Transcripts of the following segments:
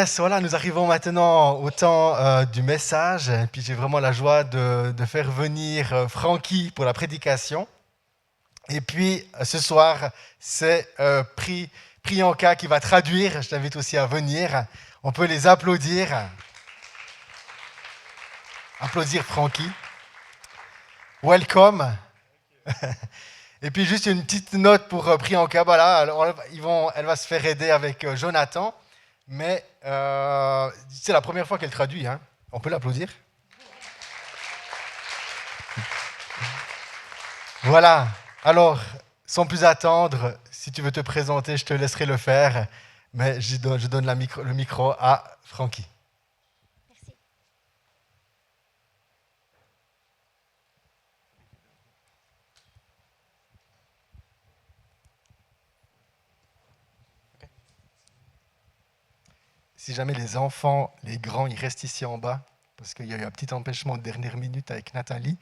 Yes, voilà, nous arrivons maintenant au temps du message. Et puis j'ai vraiment la joie de faire venir Frankie pour la prédication. Et puis ce soir, c'est Priyanka qui va traduire. Je t'invite aussi à venir. On peut les applaudir. Applaudir Frankie. Welcome. Et puis juste une petite note pour Priyanka. Voilà, alors, elle va se faire aider avec Jonathan. Mais c'est la première fois qu'elle traduit. Hein. On peut l'applaudir. Voilà. Alors, sans plus attendre, si tu veux te présenter, je te laisserai le faire. Mais je donne le micro à Frankie. Merci. Si jamais les enfants, les grands, ils restent ici en bas, parce qu'il y a eu un petit empêchement de dernière minute avec Nathalie.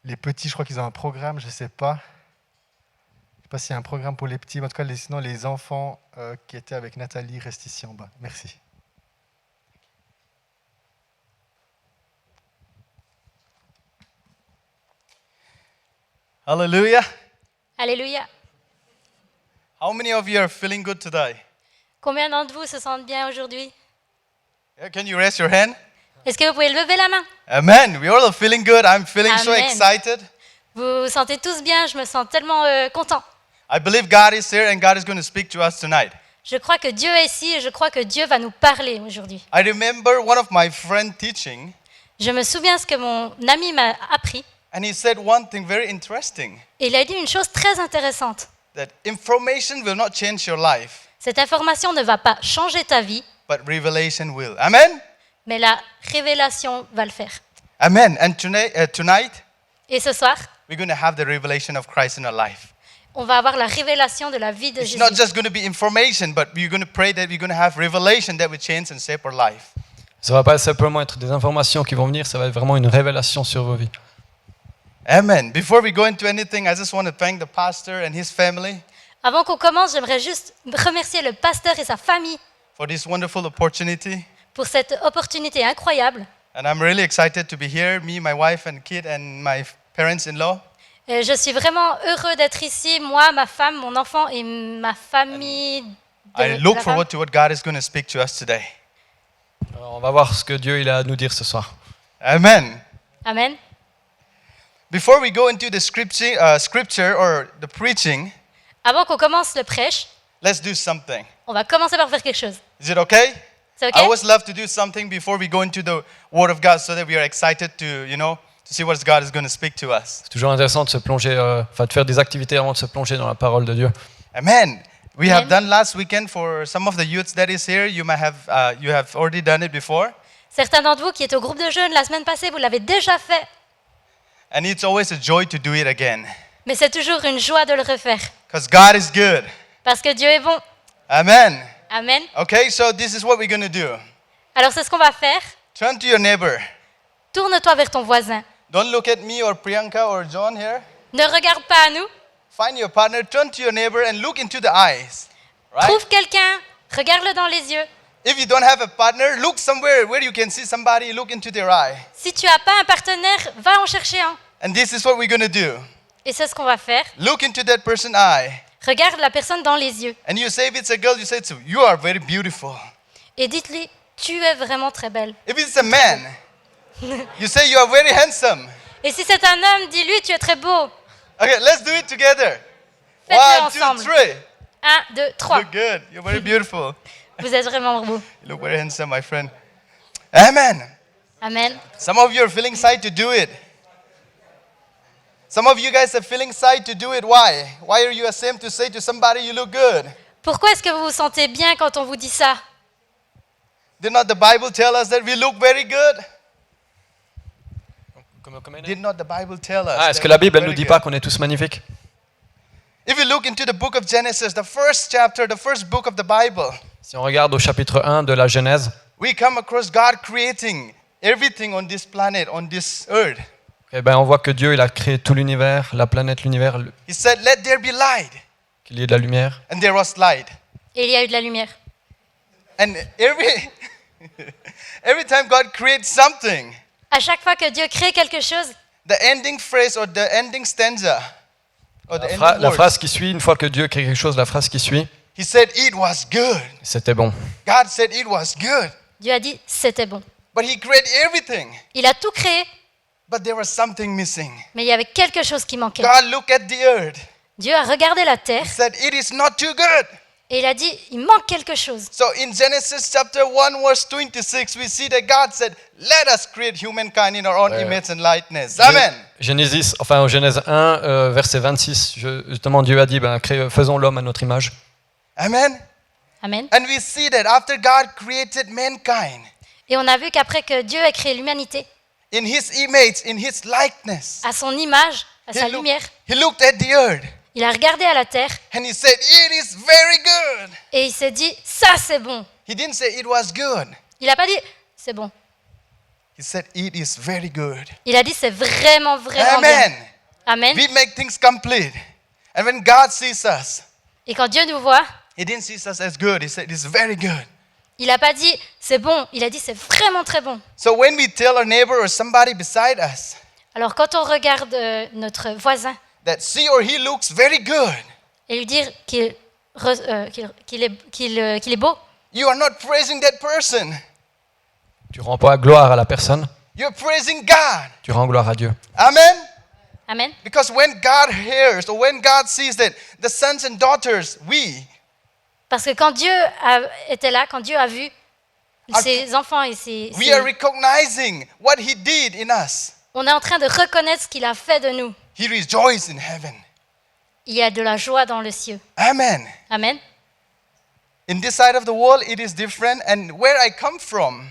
Les petits, je crois qu'ils ont un programme, je ne sais pas. Je ne sais pas s'il y a un programme pour les petits, mais en tout cas, sinon les enfants qui étaient avec Nathalie restent ici en bas. Merci. Hallelujah. Alléluia. How many of you are feeling good today? Combien d'entre vous se sentent bien aujourd'hui? Yeah, can you raise your hand? Est-ce que vous pouvez lever la main? Amen. We all are feeling good. I'm feeling so Amen. excited. Vous vous sentez tous bien, je me sens tellement content. I believe God is here and God is going to speak to us tonight. Je crois que Dieu est ici et je crois que Dieu va nous parler aujourd'hui. I remember one of my friend teaching, Je me souviens ce que mon ami m'a appris and he said one thing very interesting, et il a dit une chose très intéressante. that information will not change your life, Cette information ne va pas changer ta vie, but revelation will. Amen? mais la révélation va le faire. Amen. And tonight, Et ce soir, we're going to have the revelation of Christ in our life. on va avoir la révélation de la vie de It's Jésus. not just going to be information, but we're going to pray that we're going to have revelation that will change and shape our life. Ça va pas simplement être des informations qui vont venir, ça va être vraiment une révélation sur vos vies. Amen. Before we go into anything, I just want to thank the pastor and his family Avant qu'on commence, j'aimerais juste remercier le pasteur et sa famille for this wonderful opportunity. pour cette opportunité incroyable. And I'm really excited to be here, me, my wife and kid and my parents-in-law. Je suis vraiment heureux d'être ici, moi, ma femme, mon enfant et ma famille. I look forward to what God is going to speak to us today. Alors, on va voir ce que Dieu il a à nous dire ce soir. Amen. Amen. Before we go into the scripture or the preaching, Avant qu'on commence le prêche, let's do something. on va commencer par faire quelque chose. Is it okay? C'est I OK? always love to do something before we go into the Word of God so that we are excited to, to see what God is going to speak to us. C'est toujours intéressant de se plonger, de faire des activités avant de se plonger dans la parole de Dieu. Amen. We have Amen. done last weekend for some of the youths that is here. You have already done it before, Certains d'entre vous qui étaient au groupe de jeunes la semaine passée, vous l'avez déjà fait. and it's always a joy to do it again, Mais c'est toujours une joie de le refaire. because God is good. Parce que Dieu est bon. Amen. Amen. Okay, so this is what we're going to do. Alors c'est ce qu'on va faire. Turn to your neighbor. Tourne-toi vers ton voisin. Don't look at me or Priyanka or John here. Ne regarde pas à nous. Find your partner, turn to your neighbor and look into the eyes. Right? Trouve quelqu'un. Regarde-le dans les yeux. If you don't have a partner, look somewhere where you can see somebody, look into their eye. Si tu n'as pas un partenaire, va en chercher un. And this is what we're going to do. Et c'est ce qu'on va faire. Look into that person's eye. Regarde la personne dans les yeux. And you say if it's a girl, you say to you are very beautiful. Et dites-lui, tu es vraiment très belle. If it's a man, you say you are very handsome. Et si c'est un homme, dis-lui, tu es très beau. Okay, let's do it together. Faites-le 1, 2, ensemble. 3. 1, 2, 3. Look good. You're very beautiful. Vous êtes vraiment beau. You look very handsome, my friend. Amen. Amen. Some of you are feeling shy to do it. Some of you guys are feeling shy to do it. Why? Why are you ashamed to say to somebody you look good? Pourquoi est-ce que vous vous sentez bien quand on vous dit ça? Did not the Bible tell us that we look very good? Did not the Bible tell us? Est-ce that que la we look Bible ne very nous dit good? pas qu'on est tous magnifiques? If you look into the book of Genesis, the first chapter, the first book of the Bible, Si on regarde au chapitre 1 de la Genèse, we come across God creating everything on this planet, on this earth. on voit que Dieu il a créé tout l'univers, la planète, l'univers, He said, let there be light. qu'il y ait de la lumière. And there was light. Et il y a eu de la lumière. And every Every time God creates something, À chaque fois que Dieu crée quelque chose, the ending phrase or the ending stanza or the ending La word, phrase qui suit, une fois que Dieu crée quelque chose, la phrase qui suit, He said it was good. c'était bon. God said it was good. Dieu a dit c'était bon. But He created everything. Il a tout créé, But there was something missing. mais il y avait quelque chose qui manquait. God looked at the earth. Dieu a regardé la terre He said it is not too good. et il a dit il manque quelque chose. So in Genesis chapter 1 verse 26, we see that God said, let us create humankind in our own image and likeness. Amen. Genèse 1, verset 26, justement Dieu a dit, faisons l'homme à notre image. Amen. Amen. And we see that after God created mankind Et on a vu qu'après que Dieu a créé l'humanité, in His image, in His likeness, à son image, à sa lumière, he looked at the earth il a regardé à la terre and He said, it is very good. et il s'est dit ça c'est bon. He didn't say it was good. Il n'a pas dit c'est bon. He said, it is very good. Il a dit c'est vraiment vraiment Amen. bien. Amen. We make things complete. And when God sees us, Et quand Dieu nous voit, He didn't see us as good. He said, it's very good. il n'a pas dit c'est bon, il a dit c'est vraiment très bon. So when we tell our neighbor or somebody beside us Alors quand on regarde notre voisin that she or he looks very good, et lui dire qu'il est beau, you are not praising that person. Tu rends pas gloire à la personne, You're praising God. tu rends gloire à Dieu. Amen. amen. Because when God hears or when God sees that the sons and daughters, Parce que quand Dieu était là, quand Dieu a vu ses enfants et we are recognizing what He did in us. on est en train de reconnaître ce qu'il a fait de nous. He rejoiced in heaven. Il y a de la joie dans le ciel. Amen. Amen. In this side of the world, it is different. And where I come from,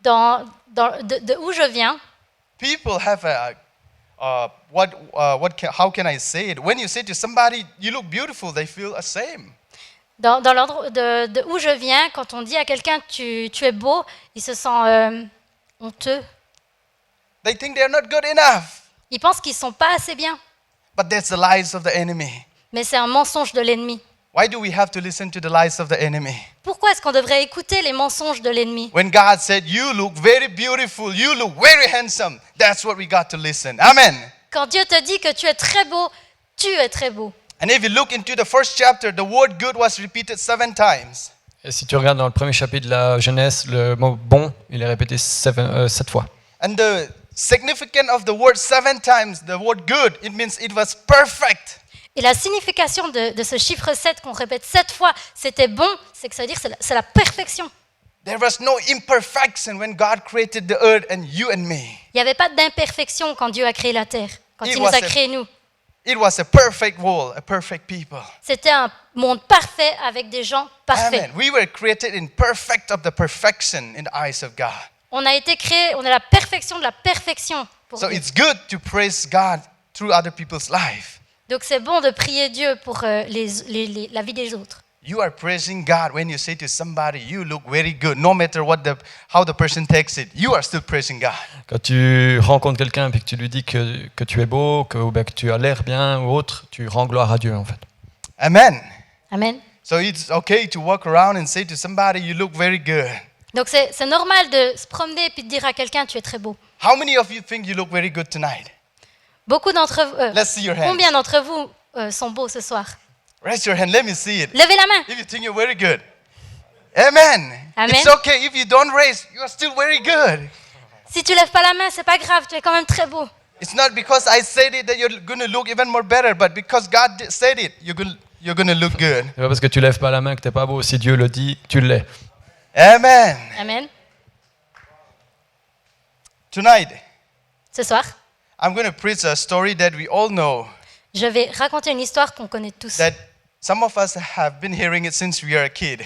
De où je viens, people have how can I say it? When you say to somebody, you look beautiful, they feel ashamed. dans l'endroit de où je viens, quand on dit à quelqu'un tu es beau, il se sent honteux. They think they're not good enough. Il pense qu'ils sont pas assez bien. But that's the lies of the enemy. Mais c'est un mensonge de l'ennemi. Why do we have to listen to the lies of the enemy? Pourquoi est-ce qu'on devrait écouter les mensonges de l'ennemi? When God said, you look very beautiful, you look very handsome, that's what we got to listen. Amen. Quand Dieu te dit que tu es très beau, tu es très beau. And if you look into the first chapter, the word good was repeated 7 times. Et si tu regardes dans le premier chapitre de la Genèse, le mot bon, il est répété 7 fois. And the significance of the word 7 times, the word good, it means it was perfect. Et la signification de ce chiffre 7 qu'on répète 7 fois, c'était bon, c'est que ça veut dire que c'est la perfection. There was no imperfection when God created the earth and you and me. Il n'y avait pas d'imperfection quand Dieu a créé la terre, quand It il nous was a a- créés nous. It was a perfect world, a perfect people. C'était un monde parfait avec des gens parfaits. Amen. We were created in perfect of the perfection in the eyes of God. On a été créés, on est la perfection de la perfection pour So Dieu. it's good to praise God through other people's life. Donc c'est bon de prier Dieu pour la vie des autres. You are praising God when you say to somebody, you look very good, no matter how the person takes it. You are still praising God. Quand tu rencontres quelqu'un et que tu lui dis que tu es beau, que tu as l'air bien ou autre, tu rends gloire à Dieu en fait. Amen. Amen. So it's okay to walk around and say to somebody, you look very good. Donc c'est normal de se promener et puis de dire à quelqu'un tu es très beau. How many of you think you look very good tonight? Beaucoup d'entre vous, Let's see your hands. combien d'entre vous sont beaux ce soir? Raise your hand, let me see it. Levez la main. If you think you're very good. Amen. Amen. It's okay if you don't raise, you are still very good. Si tu lèves pas la main, c'est pas grave, tu es quand même très beau. It's not because I said it that you're going to look even more better, but because God said it, you're going to look good. C'est pas parce que tu lèves pas la main que t'es pas beau. Si Dieu le dit, tu l'es. Amen. Amen. Tonight, Ce soir, I'm going to preach a story that we all know, je vais raconter une histoire qu'on connaît tous. that some of us have been hearing it since we are a kid.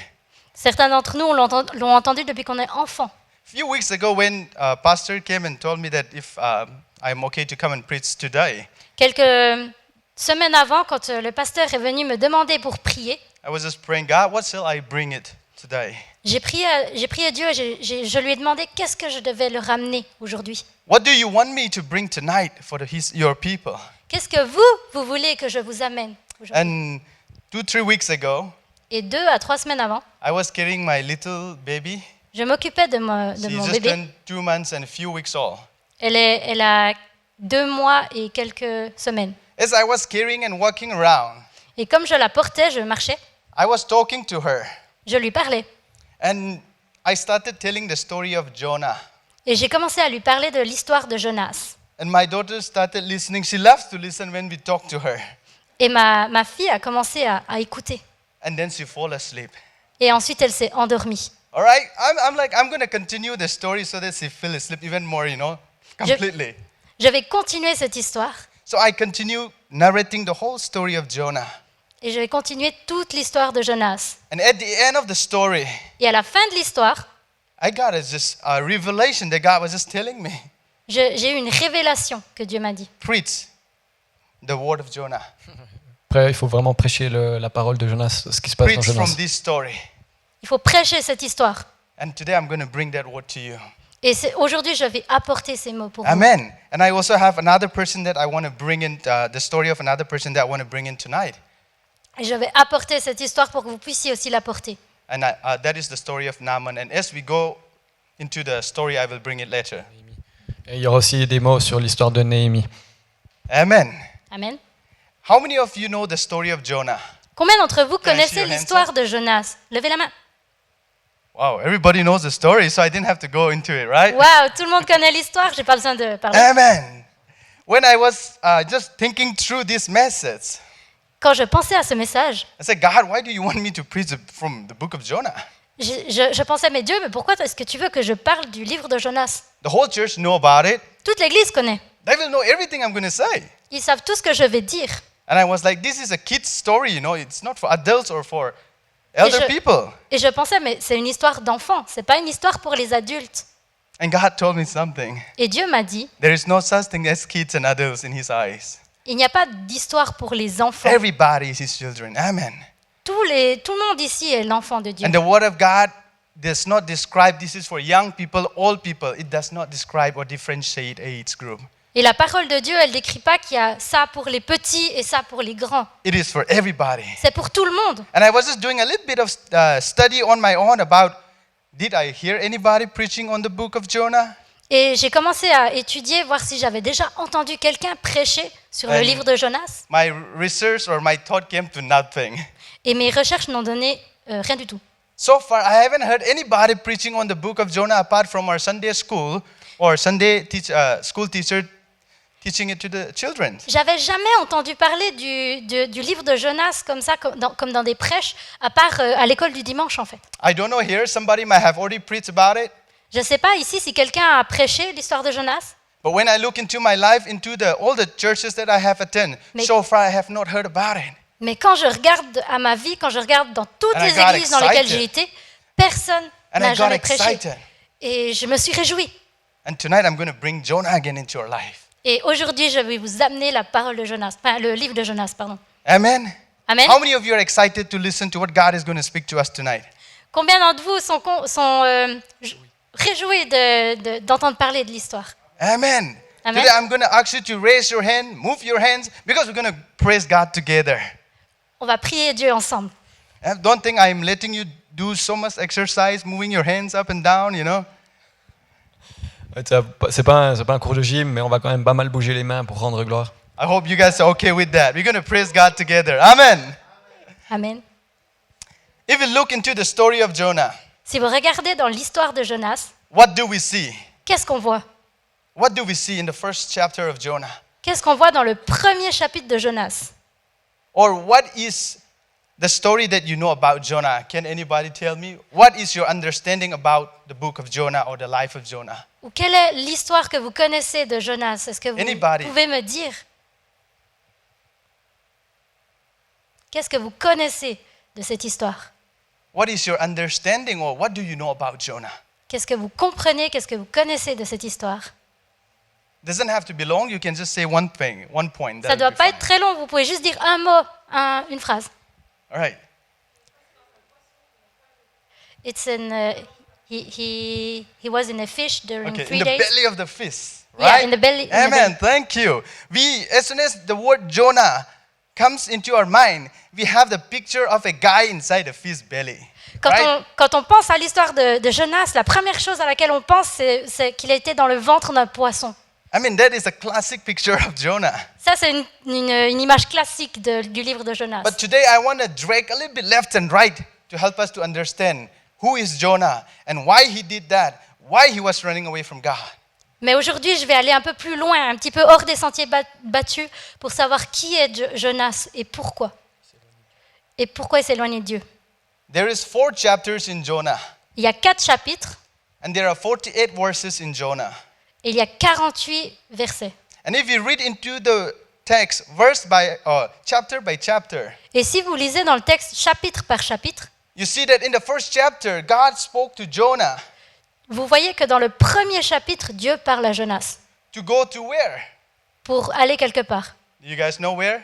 Certains d'entre nous l'ont entendu depuis qu'on est enfant. A few weeks ago, when pastor came and told me that if I'm okay to come and preach today, Quelques semaines avant, quand le pasteur est venu me demander pour prier, I was just praying, God, what shall I bring it today? j'ai prié à Dieu et je lui ai demandé qu'est-ce que je devais leur ramener aujourd'hui. What do you want me to bring tonight for your people? Qu'est-ce que vous voulez que je vous amène aujourd'hui? And 2-3 weeks ago, Et 2 à 3 semaines avant, I was carrying my little baby Je m'occupais de mon She just bébé. turned 2 months and a few weeks old. Elle a 2 mois et quelques semaines. As I was carrying and walking around, Et comme je la portais, je marchais, I was talking to her. je lui parlais. And I started telling the story of Jonah. Et j'ai commencé à lui parler de l'histoire de Jonas. And my daughter started listening. She loves to listen when we talk to her. Et ma fille a commencé à écouter. And then she fall asleep. Et ensuite, elle s'est endormie. All right? I'm going to continue the story so that she fell asleep even more, completely. Je vais continuer cette histoire. So I continue narrating the whole story of Jonah. Et je vais continuer toute l'histoire de Jonas. And at the end of the story, Et à la fin de l'histoire, I got a revelation that God was just telling me. j'ai eu une révélation que Dieu m'a dit. Preach the word of Jonah. Après, il faut vraiment prêcher la parole de Jonas, ce qui se passe dans Preach from Jonas. this story. Il faut prêcher cette histoire. And today I'm going to bring that word to you. Et aujourd'hui, je vais apporter ces mots pour vous. Amen. And I also have another person that I want to bring in, the story of another person that I want to bring in tonight. Et je vais apporter cette histoire pour que vous puissiez aussi la porter. And that is the story of Naaman. And as we go into the story, I will bring it later. Et il y aura aussi des mots sur l'histoire de Néhémie. Amen. Amen. How many of you know the story of Jonah? Combien d'entre vous Can I see connaissez your hands l'histoire de Jonas? Levez la main. Wow, everybody knows the story, so I didn't have to go into it, right? Waouh, tout le monde connaît l'histoire, j'ai pas besoin de parler. Amen. When I was just thinking through this message, Quand je pensais à ce message, I said, God, why do you want me to preach from the book of Jonah? je pensais, mais Dieu, mais pourquoi est-ce que tu veux que je parle du livre de Jonas? The whole church know about it. Toute l'Église connaît. They will know everything I'm going to say. Ils savent tout ce que je vais dire. And I was like, this is a kid's story, It's not for adults or for elder people. Et je pensais, mais c'est une histoire d'enfant, c'est pas une histoire pour les adultes. And God told me something. Et Dieu m'a dit, There is no such thing as kids and adults in His eyes. il n'y a pas d'histoire pour les enfants. Everybody is His children. Amen. Tout le monde ici est l'enfant de Dieu. And the Word of God does not describe this is for young people, old people. It does not describe or differentiate age group. Et la parole de Dieu, elle décrit pas qu'il y a ça pour les petits et ça pour les grands. It is for everybody. C'est pour tout le monde. And I was just doing a little bit of study on my own about, did I hear anybody preaching on the book of Jonah? Et j'ai commencé à étudier, voir si j'avais déjà entendu quelqu'un prêcher sur le livre de Jonas. My research or my thought came to nothing. Et mes recherches n'ont donné rien du tout. So far, I haven't heard anybody preaching on the book of Jonah apart from our Sunday school or Sunday school teacher teaching it to the children. J'avais jamais entendu parler du livre de Jonas comme ça, comme dans des prêches, à part à l'école du dimanche en fait. I don't know here, somebody might have already preached about it. Je ne sais pas ici si quelqu'un a prêché l'histoire de Jonas, But when I look into my life, into all the churches that I have attended, Mais- so far I have not heard about it. mais quand je regarde à ma vie, quand je regarde dans toutes And I les got églises dans lesquelles excited. j'ai été, personne And n'a I got jamais prêché. excited. Et je me suis réjouie. And tonight I'm going to bring Jonah again into your life. Et aujourd'hui, je vais vous amener la parole de Jonas, enfin, le livre de Jonas, pardon. Amen. Amen. How many of you are excited to listen to what God is going to speak to us tonight? Combien d'entre vous sont réjouis d'entendre parler de l'histoire? Amen. Amen. Today I'm going to ask you to raise your hand, move your hands, because we're going to praise God together. On va prier Dieu ensemble. Don't think I'm letting you do so much exercise, moving your hands up and down, Ouais, c'est pas un cours de gym, mais on va quand même pas mal bouger les mains pour rendre gloire. I hope you guys are okay with that. We're going to praise God together. Amen. Amen. If you look into the story of Jonah, Si vous regardez dans l'histoire de Jonas, what do we see? qu'est-ce qu'on voit? What do we see in the first chapter of Jonah? Qu'est-ce qu'on voit dans le premier chapitre de Jonas? Or what is the story that you know about Jonah? Can anybody tell me? What is your understanding about the book of Jonah or the life of Jonah? Ou quelle est l'histoire que vous connaissez de Jonas? Est-ce que vous Anybody? pouvez me dire? Qu'est-ce que vous connaissez de cette histoire? What is your understanding or what do you know about Jonah? Qu'est-ce que vous comprenez? Qu'est-ce que vous connaissez de cette histoire? Doesn't have to be long. You can just say one thing, one point. Ça ne doit pas être très long. Vous pouvez juste dire un mot, une phrase. All right. It's in. He was in a fish during Okay. 3 In the days. belly of the fish. Yeah, Right? in the belly- in the Amen. belly. Thank you. As soon as the word Jonah comes into our mind, we have the picture of a guy inside a fish belly. Quand on pense à l'histoire de Jonas, la première chose à laquelle on pense, c'est qu'il a été dans le ventre d'un poisson. I mean, that is a classic picture of Jonah. Ça, c'est une image classique du livre de Jonas. But today I want to drag a little bit left and right to help us to understand who is Jonah and why he did that, why he was running away from God. Mais aujourd'hui, je vais aller un peu plus loin, un petit peu hors des sentiers battus, pour savoir qui est Jonas et pourquoi. Et pourquoi il s'est éloigné de Dieu. There is 4 chapters in Jonah, Il y a 4 chapitres and there are 48 verses in Jonah. et il y a 48 versets. And if you read into the text chapter by chapter, Et si vous lisez dans le texte chapitre par chapitre, you see that in the first chapter, God spoke to Jonah vous voyez que dans le premier chapitre, Dieu parle à Jonas to go to where? pour aller quelque part. Do you guys know where?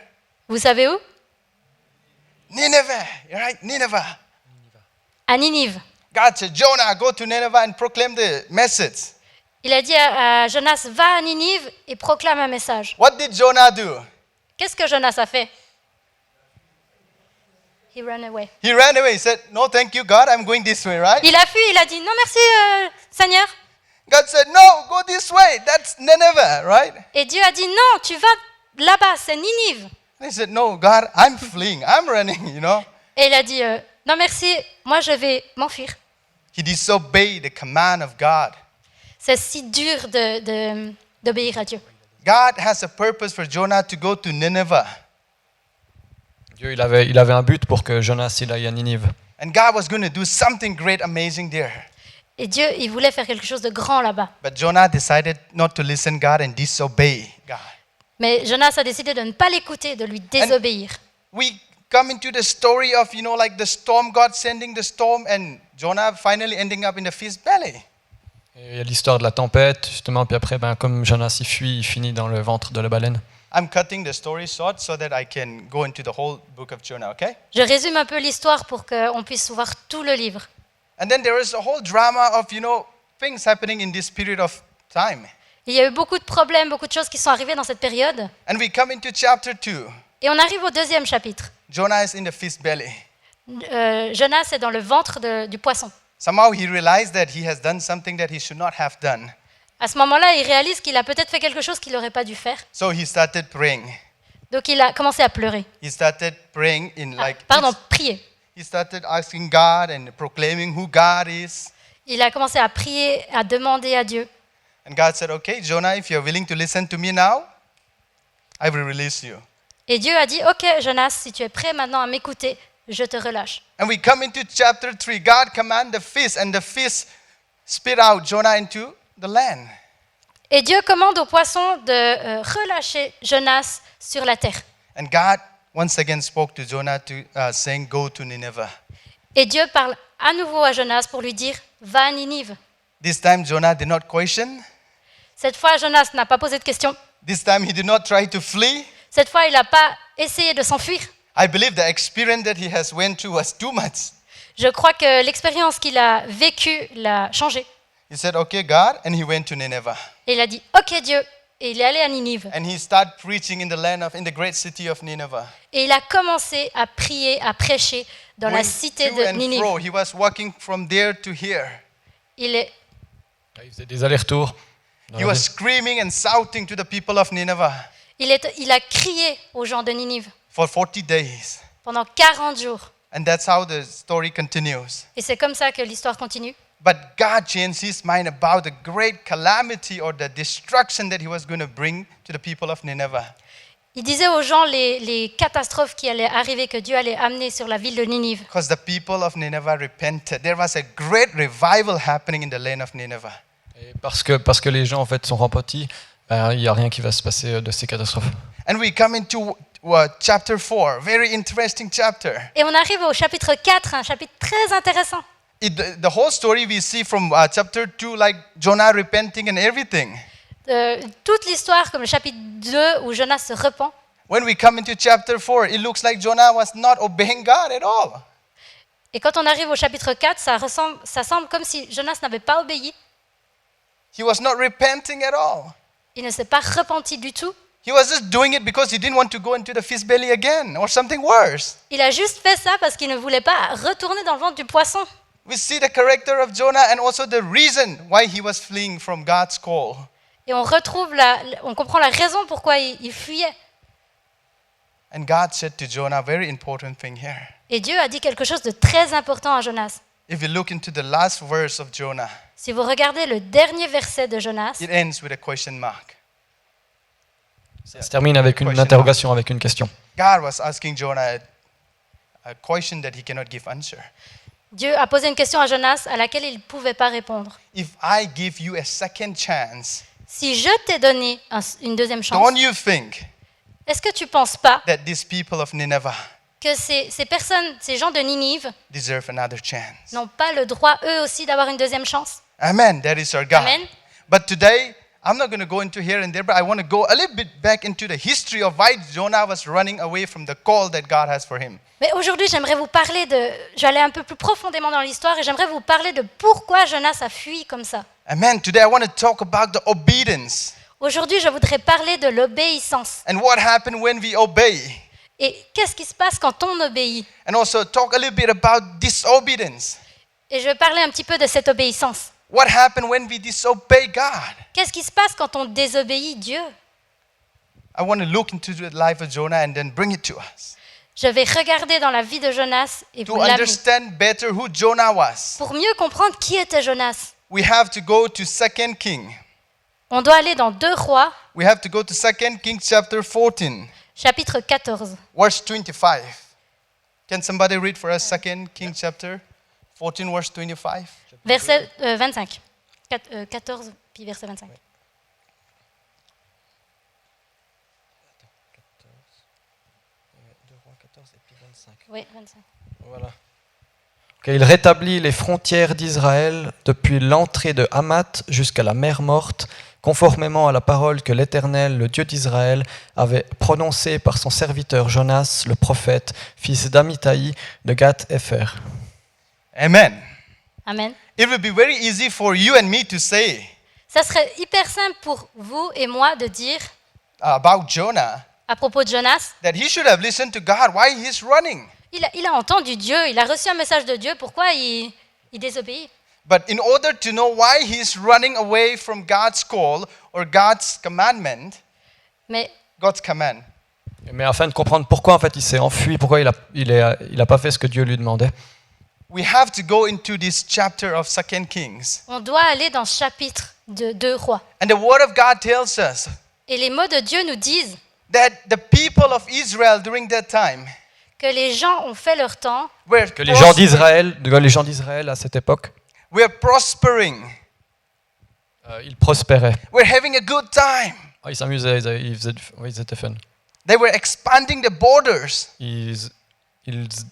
Vous savez où? Nineveh, right? Nineveh. À Ninive. God said, Jonah, go to Nineveh and proclaim the message. Il a dit à Jonas, va à Ninive et proclame un message. What did Jonah do? Qu'est-ce que Jonas a fait? He ran away. He ran away. He said, no, thank you, God. I'm going this way, right? Il a fui, il a dit, non merci Seigneur. God said, no, go this way. That's Nineveh, right? Et Dieu a dit, non, tu vas là-bas, c'est Ninive. He said, no, God, I'm fleeing. I'm running, you know. Et il a dit, non merci, moi je vais m'enfuir. He disobeyed the command of God. C'est si dur d'obéir à Dieu. God has a purpose for Jonah to go to Nineveh. Dieu, il avait un but pour que Jonas il aille à Ninive. And God was going to do something great, amazing there. Et Dieu, il voulait faire quelque chose de grand là-bas. But Jonah decided not to listen God and disobey God. Mais Jonas a décidé de ne pas l'écouter, de lui désobéir. We come into the story of, like the storm, God sending the storm and Jonah finally ending up in the fish belly. Et il y a l'histoire de la tempête, justement, puis après, comme Jonas il fuit, il finit dans le ventre de la baleine. I'm cutting the story short so that I can go into the whole book of Jonah, okay? Je résume un peu l'histoire pour qu'on puisse voir tout le livre. And then there is a whole drama of, things happening in this period of time. Il y a eu beaucoup de problèmes, beaucoup de choses qui sont arrivées dans cette période. And we come into chapter 2. Et on arrive au deuxième chapitre. Jonah is in the fish belly. Jonas est dans le ventre du poisson. Somehow he realized that he has done something that he should not have done. À ce moment-là, il réalise qu'il a peut-être fait quelque chose qu'il n'aurait pas dû faire. So he started praying. Donc il a commencé à pleurer. He started praying in Prier. he started asking God and proclaiming who God is. Il a commencé à prier, à demander à Dieu. And God said, okay, Jonah, if you're willing to listen to me now, I will release you. Et Dieu a dit, ok Jonas, si tu es prêt maintenant à m'écouter, je te relâche. And we come into chapter 3. God commanded the fish, and the fish spit out Jonah into the land. Et Dieu commande au poisson de relâcher Jonas sur la terre. And God once again spoke to Jonah saying, go to Nineveh. Et Dieu parle à nouveau à Jonas pour lui dire, va à Ninive. This time Jonah did not question. Cette fois, Jonas n'a pas posé de questions. This time he did not try to flee. Cette fois, il n'a pas essayé de s'enfuir. I believe the experience that he has went through was too much. Je crois que l'expérience qu'il a vécue l'a changé. He said, okay, God, and he went to Nineveh. Et il a dit, ok Dieu, et il est allé à Ninive. And he started preaching in the great city of Nineveh. Et il a commencé à prier, à prêcher dans la Going cité to de and Ninive. fro. He was walking from there to here. Il faisait des allers-retours. dans He la was ville. screaming and shouting to the people of Nineveh a crié aux gens de Ninive for 40 days. pendant 40 jours. And that's how the story continues. Et c'est comme ça que l'histoire continue. But God changed his mind about the great calamity or the destruction that he was going to bring to the people of Nineveh. Il disait aux gens les catastrophes qui allaient arriver, que Dieu allait amener sur la ville de Ninive. Because the people of Nineveh repented. There was a great revival happening in the land of Nineveh. Et parce que les gens en fait sont repentis, il n'y a rien qui va se passer de ces catastrophes. And we come into chapter 4, very interesting chapter. Et on arrive au chapitre 4, un chapitre très intéressant. The whole story we see from chapter 2, like Jonah repenting and everything. Toute l'histoire, comme le chapitre 2 où Jonas se repent. When we come into chapter 4, it looks like Jonah was not obeying God at all. Et quand on arrive au chapitre 4, ça semble comme si Jonas n'avait pas obéi. He was not repenting at all. Il ne s'est pas repenti du tout. He was just doing it because he didn't want to go into the fish belly again or something worse. Il a juste fait ça parce qu'il ne voulait pas retourner dans le ventre du poisson. We see the character of Jonah and also the reason why he was fleeing from God's call. Et on comprend la raison pourquoi il fuyait. And God said to Jonah a very important thing here. Et Dieu a dit quelque chose de très important à Jonas. If you look into the last verse of Jonah, Si vous regardez le dernier verset de Jonas, it ends with a question mark. Ça se termine avec une interrogation, avec une question. God was asking Jonah a question that he cannot give answer. Dieu a posé une question à Jonas à laquelle il ne pouvait pas répondre. If I give you a second chance, Si je t'ai donné une deuxième chance, don't you think est-ce que tu ne penses pas that these people of Nineveh que ces personnes, ces gens de Ninive, deserve another chance? n'ont pas le droit eux aussi d'avoir une deuxième chance? Amen. That is our God. Amen. But today, I'm not going to go into here and there, but I want to go a little bit back into the history of why Jonah was running away from the call that God has for him. Mais aujourd'hui, je vais aller un peu plus profondément dans l'histoire et j'aimerais vous parler de pourquoi Jonas a fui comme ça. Amen. Today, I want to talk about the obedience Aujourd'hui, je voudrais parler de l'obéissance. and what happened when we obey. Et qu'est-ce qui se passe quand on obéit? And also talk a little bit about disobedience. Et je vais parler un petit peu de cette obéissance. What happened when we disobey God? Qu'est-ce qui se passe quand on désobéit Dieu? I want to look into the life of Jonah and then bring it to us Je vais regarder dans la vie de Jonas et to vous l'amener. understand better who Jonah was. Pour mieux comprendre qui était Jonas, We have to go to 2 King. on doit aller dans 2 Rois, We have to go to 2 King chapter 14, chapitre 14. verse 25. Can somebody read for us 2 King chapter 14, verse 25? Verset 25. 14, puis verset 25. Oui, 25. Voilà. Ok, il rétablit les frontières d'Israël depuis l'entrée de Hamath jusqu'à la mer Morte, conformément à la parole que l'Éternel, le Dieu d'Israël, avait prononcée par son serviteur Jonas, le prophète, fils d'Amittai de Gath-Hépher. Amen. Amen. It would be very easy for you and me to say Ça serait hyper simple pour vous et moi de dire about Jonah à propos de Jonas, that he should have listened to God. Why he's running? il a entendu Dieu, il a reçu un message de Dieu, pourquoi il désobéit? But in order to know why he's running away from God's call or God's commandment, Mais God's command, Mais afin de comprendre pourquoi en fait il s'est enfui, pourquoi il a pas fait ce que Dieu lui demandait, we have to go into this chapter of 2 Kings. on doit aller dans ce chapitre de 2 Rois. And the word of God tells us Et les mots de Dieu nous disent that the people of Israel during that time que les gens ont fait leur temps, were, que les gens d'Israël à cette époque, were prospering, ils prospéraient. were having a good time. Ils s'amusaient, ils étaient fun. They were expanding the borders. Ils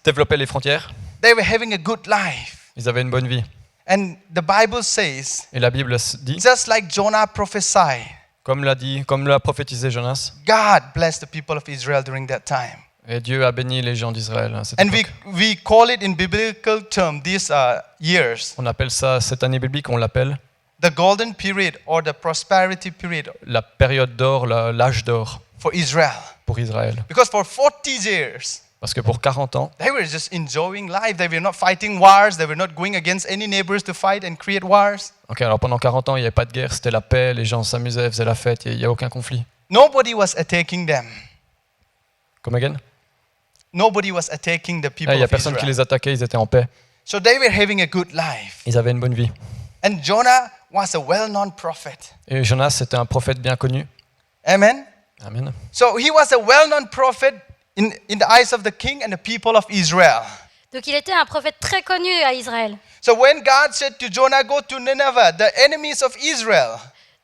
développaient les frontières, They were having a good life. ils avaient une bonne vie. And the Bible says, Et la Bible dit, just like Jonah prophesied, comme l'a prophétisé Jonas, God blessed the people of Israel during that time. et Dieu a béni les gens d'Israël à cette And époque. we call it in biblical terms, these years, On appelle ça, cette année biblique, on l'appelle the golden period or the prosperity period la période d'or, l'âge d'or for Israel. pour Israël. Because for 40 years, Parce que pour 40 ans, they were just enjoying life. They were not fighting wars. They were not going against any neighbors to fight and create wars. ok, alors pendant 40 ans, il n'y avait pas de guerre, c'était la paix, les gens s'amusaient, faisaient la fête, il n'y a aucun conflit. Nobody was attacking them. Come again? Nobody was attacking the people Il n'y a of personne qui Israel. les attaquait, ils étaient en paix, So they were having a good life. ils avaient une bonne vie. And Jonah was a well-known prophet. Et Jonas, c'était un prophète bien connu. Amen. Amen. So he was a well-known prophet in the eyes of the king and the people of Israel. donc il était un prophète très connu à Israël. So when God said to Jonah, go to Nineveh, the enemies of Israel,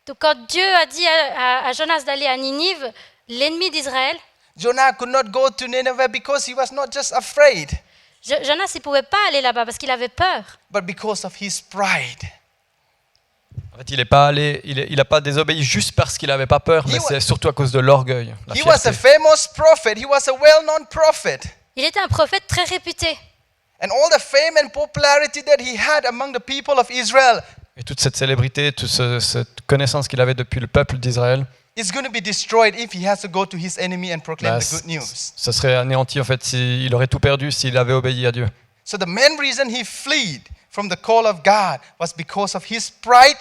Donc quand Dieu a dit à Jonas d'aller à Ninive, l'ennemi d'Israël, Jonah could not go to Nineveh because he was not just afraid, Jonas il pouvait pas aller là-bas parce qu'il avait peur. but because of his pride. En fait, il n'est pas allé, il n'a pas désobéi juste parce qu'il n'avait pas peur, mais He wa- c'est surtout à cause de l'orgueil, la He was a fierté. famous prophet. He was a well-known prophet. Il était un prophète très réputé. And all the fame and popularity that he had among the people of Israel, Et toute cette célébrité, toute cette connaissance qu'il avait depuis le peuple d'Israël, is going to be destroyed if he has to go to his enemy and proclaim Bah, the good news. Ça serait anéanti en fait, il aurait tout perdu s'il avait obéi à Dieu. So the main reason he fled from the call of God was because of his pride.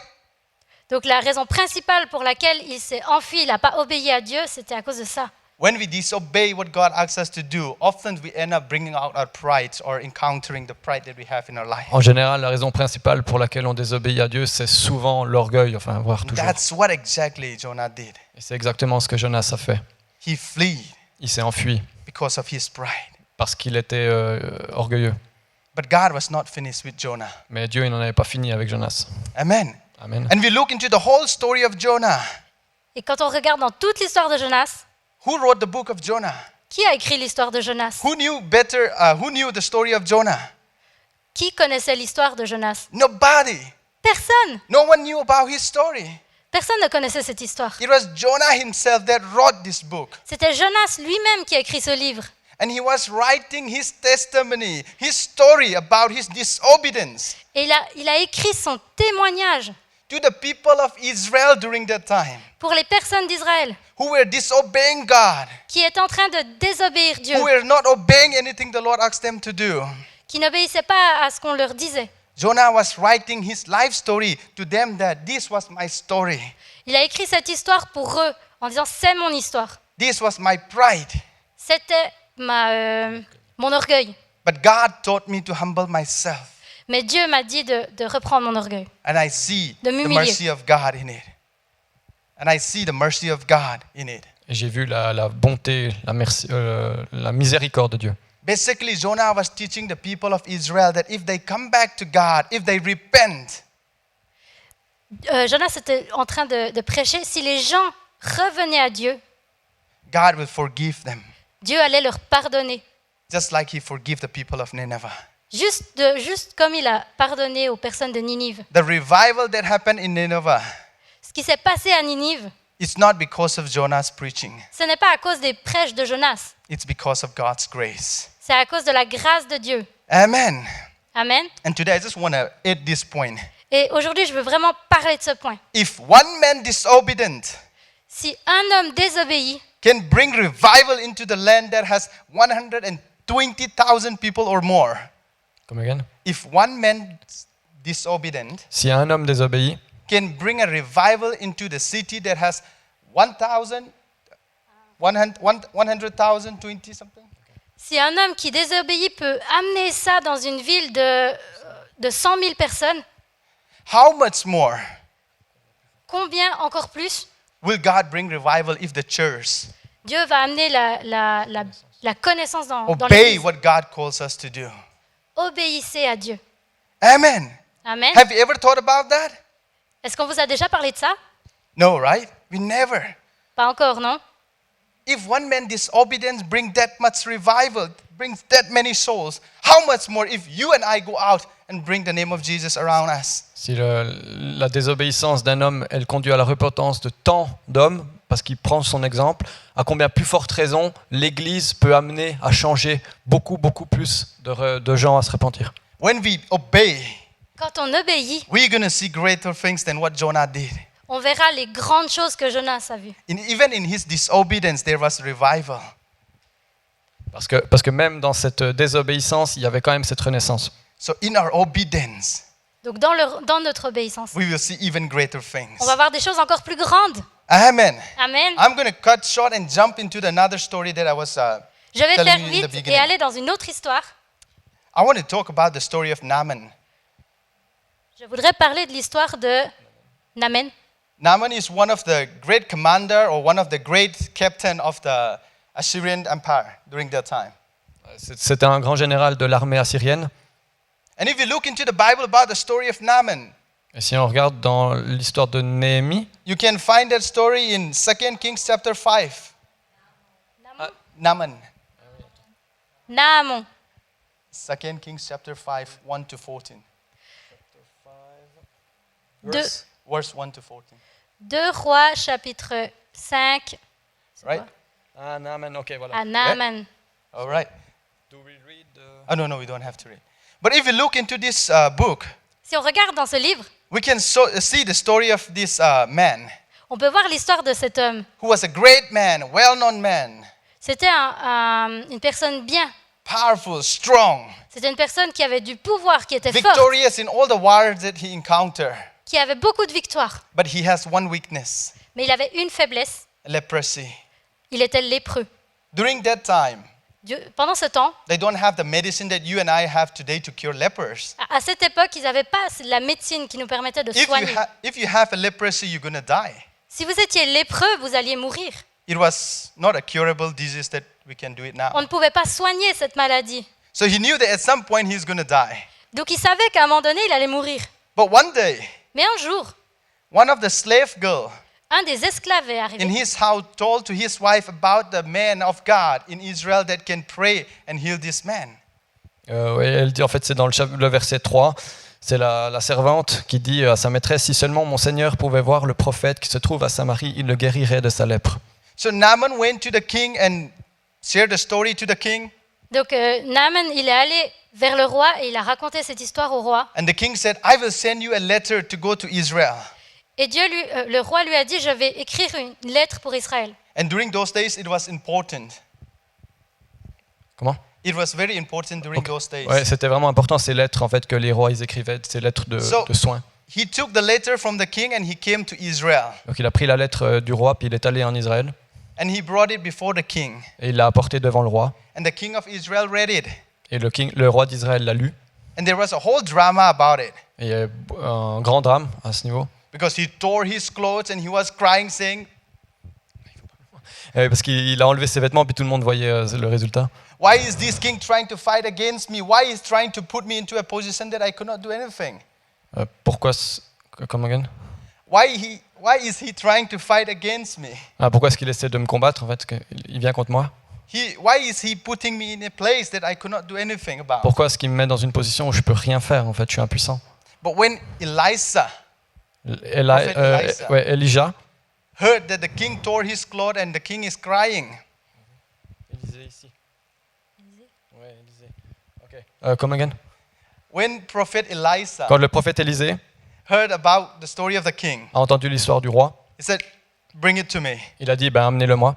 Donc la raison principale pour laquelle il s'est enfui, il n'a pas obéi à Dieu, c'était à cause de ça. When we disobey what God asks us to do, often we end up bringing out our pride or encountering the pride that we have in our life. En général, la raison principale pour laquelle on désobéit à Dieu, c'est souvent l'orgueil, enfin voire toujours. That's what exactly Jonah did. Et c'est exactement ce que Jonas a fait. He fled Il s'est enfui because of his pride. parce qu'il était orgueilleux. But God was not finished with Jonah. Mais Dieu, il n'en avait pas fini avec Jonas. Amen. Amen. And we look into the whole story of Jonah. Et quand on regarde dans toute l'histoire de Jonas, Who wrote the book of Jonah? qui a écrit l'histoire de Jonas? Who knew the story of Jonah? Qui connaissait l'histoire de Jonas? Nobody. Personne. No one knew about his story. Personne ne connaissait cette histoire. It was Jonah himself that wrote this book. C'était Jonas lui-même qui a écrit ce livre. And he was writing his testimony, his story about his disobedience Et il a écrit son témoignage to the people of Israel during that time, pour les personnes d'Israël who were disobeying God, qui étaient en train de désobéir Dieu, who were not obeying anything the Lord asked them to do. qui n'obéissaient pas à ce qu'on leur disait. Jonah was writing his life story to them that this was my story. Il a écrit cette histoire pour eux en disant c'est mon histoire. This was my pride. C'était mon orgueil. But God taught me to humble myself. Mais Dieu m'a dit de reprendre mon orgueil. And I see De the m'humilier. mercy of God in it. And I see the mercy of God in it. Et j'ai vu la bonté, la miséricorde de Dieu. Basically, Jonah was teaching the people of Israel that if they come back to God, if they repent, Jonas était en train de prêcher, si les gens revenaient à Dieu, God will forgive them, Dieu allait leur pardonner. just like he forgave the people of Nineveh. Juste comme il a pardonné aux personnes de Ninive. The revival that happened in Nineveh, Ce qui s'est passé à Ninive, it's not because of Jonah's preaching. ce n'est pas à cause des prêches de Jonas, It's because of God's grace. c'est à cause de la grâce de Dieu. Amen. Amen. And today I just want to add this point. Et aujourd'hui, je veux vraiment parler de ce point. If one man disobedient Si un homme désobéit can bring revival into the land that has 120,000 people or more, Come again. if one man disobedient Si un homme désobéit, can bring a revival into the city that has 100,000, 20 something, Si un homme qui désobéit peut amener ça dans une ville de 100 000 personnes, how much more combien encore plus will God bring revival if the church Dieu va amener la connaissance dans obey l'Église. what God calls us to do? Obéissez à Dieu. Amen. Amen. Have you ever thought about that? Est-ce qu'on vous a déjà parlé de ça? No, right? We never. Pas encore, non? If one man disobedience brings that much revival, brings that many souls, how much more if you and I go out and bring the name of Jesus around us? si la désobéissance d'un homme, elle conduit à la repentance de tant d'hommes, parce qu'il prend son exemple, à combien plus forte raison l'Église peut amener à changer beaucoup, beaucoup plus de gens à se repentir. When we obey, Quand on obéit, we're going to see greater things than what Jonah did. on verra les grandes choses que Jonas a vues. Even in his disobedience, there was revival. Parce que même dans cette désobéissance, il y avait quand même cette renaissance. So in our obedience, Donc dans notre obéissance, we will see even greater things. on va voir des choses encore plus grandes. Amen. Amen. I'm going to cut short and jump into another story that I was Je vais telling faire you in the vite et beginning. aller dans une autre histoire. I want to talk about the story of Naaman. Je voudrais parler de l'histoire de Naaman. Naaman is one of the great commander or one of the great captain of the Assyrian Empire during that time. C'était un grand général de l'armée assyrienne. And if you look into the Bible about the story of Naaman, Et si on regarde dans l'histoire de Néhémie, you can find that story in 2 Kings chapter 5. Naaman. Naaman. 2 Kings chapter 5, 1 to 14. Deux- Verse 1 to 14. 2 Rois chapitre 5 Right? Ah, Naaman, ok, voilà. à Naaman. All right. Oh, no, we don't have to read. But if you look into this book, Si on regarde dans ce livre, we can see the story of this man. On peut voir l'histoire de cet homme. who was a great man, a well-known man, C'était une personne bien. powerful, strong, C'était une personne qui avait du pouvoir, qui était forte, victorious in all the wars that he encountered. qui avait beaucoup de victoires. But he has one weakness, Mais il avait une faiblesse. leprosy. Il était lépreux. During that time, Pendant ce temps, they don't have the medicine that you and I have today to cure lepers. à cette époque, ils n'avaient pas la médecine qui nous permettait de soigner. If you have a leprosy, you're going to die. Si vous étiez lépreux, vous alliez mourir. It was not a curable disease that we can do it now. On ne pouvait pas soigner cette maladie. So he knew that at some point he's going to die. Donc il savait qu'à un moment donné, il allait mourir. But one day, Mais un jour, one of the slave girls un des esclaves est in arrivé. his house told to his wife about the man of God in Israel that can pray and heal this man. Oui, elle dit, en fait, c'est dans le verset 3. C'est la servante qui dit à sa maîtresse, si seulement mon Seigneur pouvait voir le prophète qui se trouve à Samarie, il le guérirait de sa lèpre. So Naaman went to the king and shared the story to the king. Donc Naaman, il est allé vers le roi et il a raconté cette histoire au roi. And the king said, I will send you a letter to go to Israel. Et le roi lui a dit, je vais écrire une lettre pour Israël. And during those days, it was important. Comment? It was very important during those days. Ouais, c'était vraiment important ces lettres en fait que les rois ils écrivaient, ces lettres de soins. He took the letter from the king and he came to Israel. Donc il a pris la lettre du roi puis il est allé en Israël And he brought it before the king. et il l'a apporté devant le roi. And the king of Israel read it. Et le roi d'Israël l'a lu. And there was a whole drama about it. Et il y a eu un grand drame à ce niveau. Because he tore his clothes and he was crying, saying, Parce qu'il a enlevé ses vêtements puis tout le monde voyait le résultat. why is this king trying to fight against me? Why is trying to put me into a position that I could not do anything? Pourquoi come again? Why is he trying to fight against me? Pourquoi est-ce qu'il essaie de me combattre en fait? Il vient contre moi. Why is he putting me in a place that I could not do anything about? Pourquoi est-ce qu'il me met dans une position où je peux rien faire en fait? Je suis impuissant. But when Elisha Elijah. heard that the king tore his clothes and the king is crying, Élisée ici. Ouais, Élisée. Ok. Come again. when prophet Elisha Quand le prophète Élisée heard about the story of the king, a entendu l'histoire du roi, he said, bring it to me. il a dit amenez-le-moi.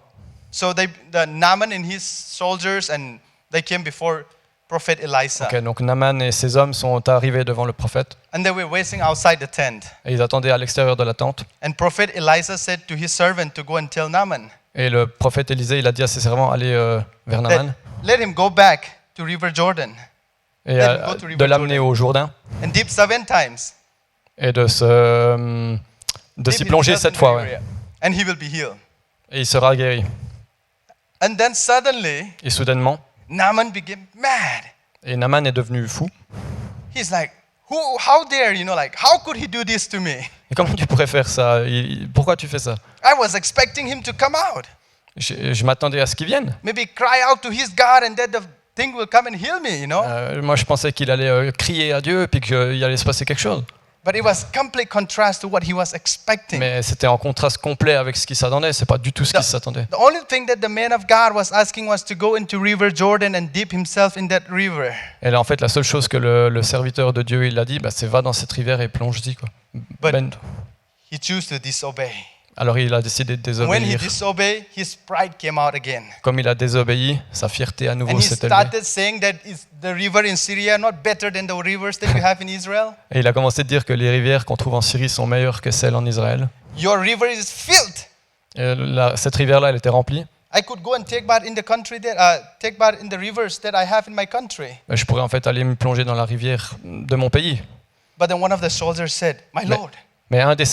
So the Naaman and his soldiers, and they came before prophet Elisha. Ok, donc Naaman et ses hommes sont arrivés devant le prophète And they were waiting outside the tent. et ils attendaient à l'extérieur de la tente. And prophet Elisha said to his servant to go and tell Naaman, Et le prophète Élisée, il a dit à ses servants allez vers Naaman let him go back to River Jordan et go to River de l'amener au Jourdain and dip 7 times. et de s'y Dip plonger himself 7 in the fois. area, and he will be healed. Et il sera guéri. And then suddenly, Et soudainement, Naaman became mad. et Naaman est devenu fou. He's like, how dare, like, how could he do this to me? Et comment tu pourrais faire ça? Pourquoi tu fais ça? I was expecting him to come out, Je m'attendais à ce qu'il vienne. maybe cry out to his God and that the thing will come and heal me, Moi, je pensais qu'il allait crier à Dieu et puis qu'il allait se passer quelque chose. But it was complete contrast to what he was expecting. Mais c'était en contraste complet avec ce qui s'attendait. C'est pas du tout ce qui s'attendait. The only thing that the man of God was asking was to go into River Jordan and dip himself in that river. Et là, en fait, la seule chose que le serviteur de Dieu il a dit, c'est va dans cette rivière et plonge-y quoi. But he chose to disobey. Alors il a décidé de When he désobéir. disobeyed, his pride came out again. Comme il a désobéi, sa fierté à And nouveau he s'est élevée. started saying that is the river in Syria not better than the rivers that you have in Israel? Et il a commencé à dire que les rivières qu'on trouve en Syrie sont meilleures que celles en Israël. Your river is filled. Et cette rivière-là, elle était remplie. I could go and take bath in the country take bath in the rivers that I have in my country. Je pourrais en fait aller me plonger dans la rivière de mon pays. But then one of the soldiers said, My Lord, Mais un des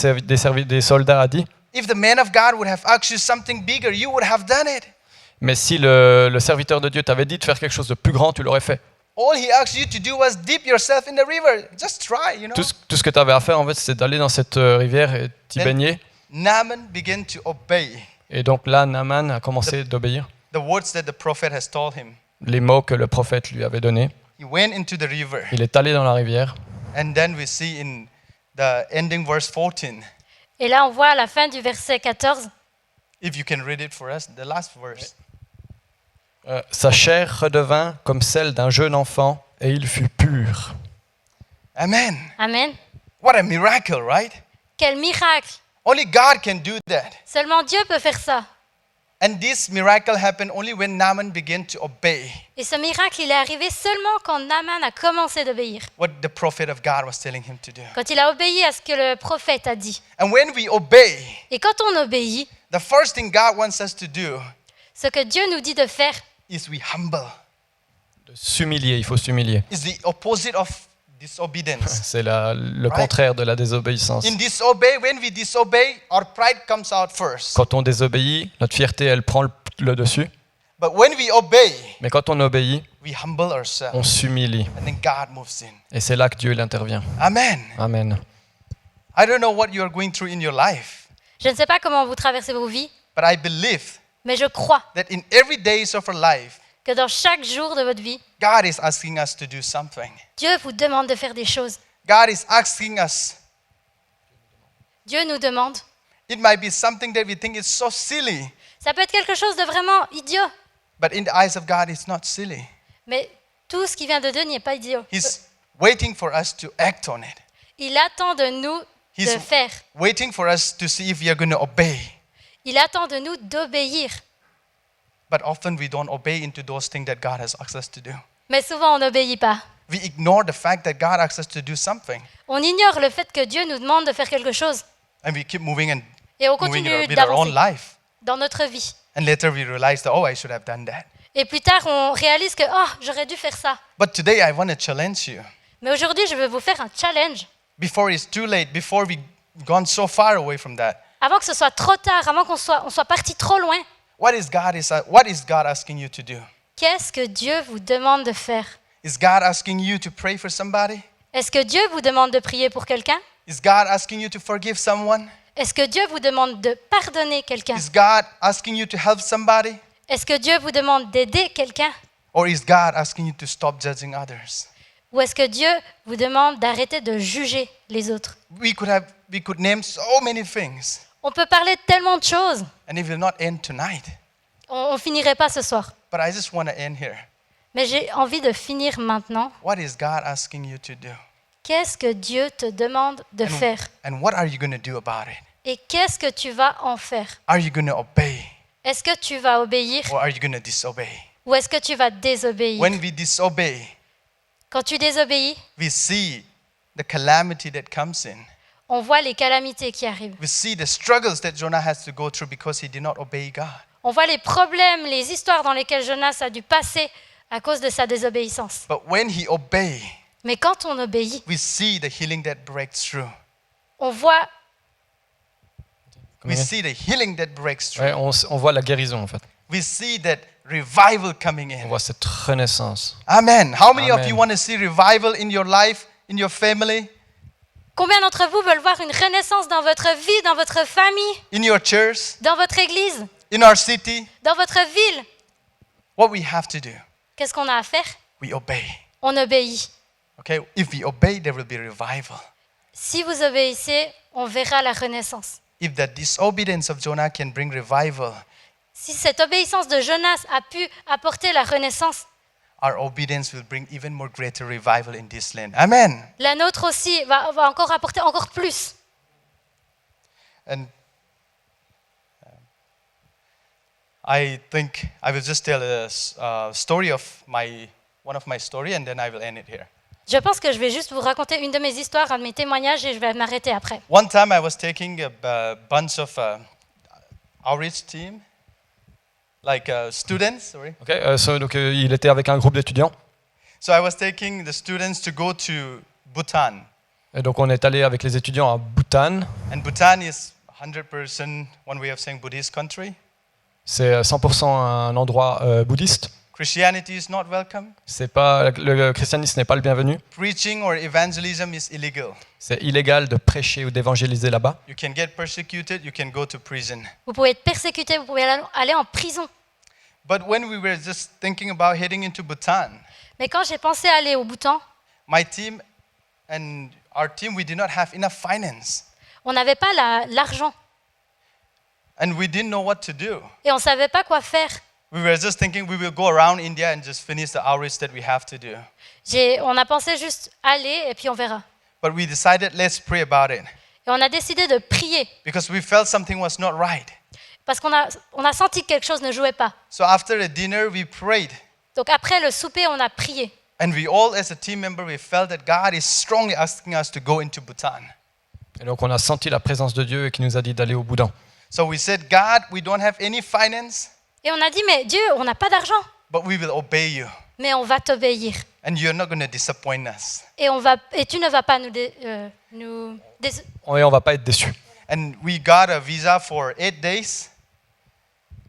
soldats a dit, if the man of God would have asked you something bigger, you would have done it. mais si le serviteur de Dieu t'avait dit de faire quelque chose de plus grand, tu l'aurais fait. All he asked you to do was dip yourself in the river. Just try, Tout ce que tu avais à faire, en fait, c'est d'aller dans cette rivière et t'y Then- baigner. Naaman began to obey Et donc là, Naaman a commencé d'obéir the words that the prophet has told him. les mots que le prophète lui avait donnés. He went into the river. Il est allé dans la rivière. And then we see in the ending verse 14, Et là, on voit à la fin du verset 14, if you can read it for us, the last verse. Sa chair redevint comme celle d'un jeune enfant et il fut pur. Amen. Amen. What a miracle, right? Quel miracle. Only God can do that. Seulement Dieu peut faire ça. And this miracle happened only when Naaman began to obey Et ce miracle, il est arrivé seulement quand Naaman a commencé d'obéir. what the prophet of God was telling him to do. Quand il a obéi à ce que le prophète a dit. And when we obey, Et quand on obéit, the first thing God wants us to do ce que Dieu nous dit de faire, is we humble. De s'humilier, il faut s'humilier. It's the opposite of disobedience. C'est le contraire de la désobéissance. In disobey, when we disobey, our pride comes out first. Quand on désobéit, notre fierté, elle prend le dessus. But when we obey, Mais quand on obéit, we humble ourselves. on s'humilie. And then God moves in. Et c'est là que Dieu il intervient. Amen. Amen. I don't know what you are going through in your life, je ne sais pas comment vous traversez vos vies, but I believe mais je crois that in every days of our life, que dans chaque jour de votre vie, God is asking us to do something. Dieu vous demande de faire des choses. God is asking us. Dieu nous demande. It might be something that we think is so silly, Ça peut être quelque chose de vraiment idiot, but in the eyes of God, it's not silly. mais tout ce qui vient de Dieu n'est pas idiot. He's waiting for us to act on it. Il attend de nous He's de faire. waiting for us to see if we are going to obey. Il attend de nous d'obéir. But often we don't obey into those things that God has asked us to do. Mais souvent, on n'obéit pas. We ignore the fact that God asks us to do something, On ignore le fait que Dieu nous demande de faire quelque chose. and we keep moving and Et on moving continue with our own d'avancer life. dans notre vie. And later we realize that, oh, I should have done that. Et plus tard, on réalise que, oh, j'aurais dû faire ça. But today I want to challenge you. Mais aujourd'hui, je veux vous faire un challenge. Before it's too late, before we've gone so far away from that, Avant que ce soit trop tard, avant qu'on soit parti trop loin, what is God asking you to do? qu'est-ce que Dieu vous demande de faire? Is God asking you to pray for somebody? Est-ce que Dieu vous demande de prier pour quelqu'un? Is God asking you to forgive someone? Est-ce que Dieu vous demande de pardonner quelqu'un? Is God asking you to help somebody? Est-ce que Dieu vous demande d'aider quelqu'un? Or is God asking you to stop judging others? Ou est-ce que Dieu vous demande d'arrêter de juger les autres? We could name so many things, On peut parler de tellement de choses. and it will not end tonight. On finirait pas ce soir. But I just want to end here. Mais j'ai envie de finir maintenant. What is God asking you to do? Qu'est-ce que Dieu te demande de faire? And what are you going to do about it? Et qu'est-ce que tu vas en faire? Are you going to obey, Est-ce que tu vas obéir or are you going to disobey? ou est-ce que tu vas désobéir? When we disobey, Quand tu désobéis, we see the calamity that comes in. on voit les calamités qui arrivent. We see the struggles that Jonah has to go through because he did not obey God. On voit les problèmes, les histoires dans lesquelles Jonas a dû passer à cause de sa désobéissance. But when he obeyed, Mais quand on obéit, we see the healing that breaks through. on voit, We see the healing that breaks through. Ouais, on voit la guérison en fait. We see that revival coming On in. voit cette renaissance. Amen. How many of Amen. you want to see revival in your life, in your family, combien d'entre vous veulent voir une renaissance dans votre vie, dans votre famille, in your church, dans votre église, in our city? dans votre ville? What we have to do, Qu'est-ce qu'on a à faire? we obey. On obéit. Okay? If we obey, there will be revival. Si vous obéissez, on verra la renaissance. If the disobedience of Jonah can bring revival, Si cette obéissance de Jonas a pu apporter la renaissance, our obedience will bring even more greater revival in this land. Amen. la nôtre aussi va encore apporter encore plus. And I think I will just tell a story of one of my story, and then I will end it here. Je pense que je vais juste vous raconter une de mes histoires, un de mes témoignages, et je vais m'arrêter après. One time I was taking a bunch of outreach team, like students, sorry. Ok, donc, il était avec un groupe d'étudiants. So I was taking the students to go to Bhutan. Et donc on est allé avec les étudiants à Bhutan. And Bhutan is 100% one way of saying Buddhist country. C'est 100% un endroit bouddhiste. Christianity is not welcome. Le christianisme n'est pas le bienvenu. Preaching or evangelism is illegal. C'est illégal de prêcher ou d'évangéliser là-bas. You can get persecuted, you can go to prison. Vous pouvez être persécuté, vous pouvez aller en prison. But when we were just thinking about heading into Bhutan, Mais quand j'ai pensé aller au Bhoutan, my team and our team, we did not have enough finance. on n'avait pas l'argent And we didn't know what to do. et on ne savait pas quoi faire. We were just thinking we will go around India and just finish the outreach that we have to do. On a pensé juste aller et puis on verra. But we decided, let's pray about it. Et on a décidé de prier because we felt something was not right. parce qu'on a senti que quelque chose ne jouait pas. So after the dinner, we prayed. Donc après le souper, on a prié. And we all, as a team member, we felt that God is strongly asking us to go into Bhutan. Et donc on a senti la présence de Dieu et qui nous a dit d'aller au Bhoutan. So we said, God, we don't have any finance, Et on a dit, mais Dieu, on n'a pas d'argent, but we will obey you. mais on va t'obéir. And you're not going to disappoint us. Et tu ne vas pas nous Et on va pas être déçus. And we got a visa for 8 days,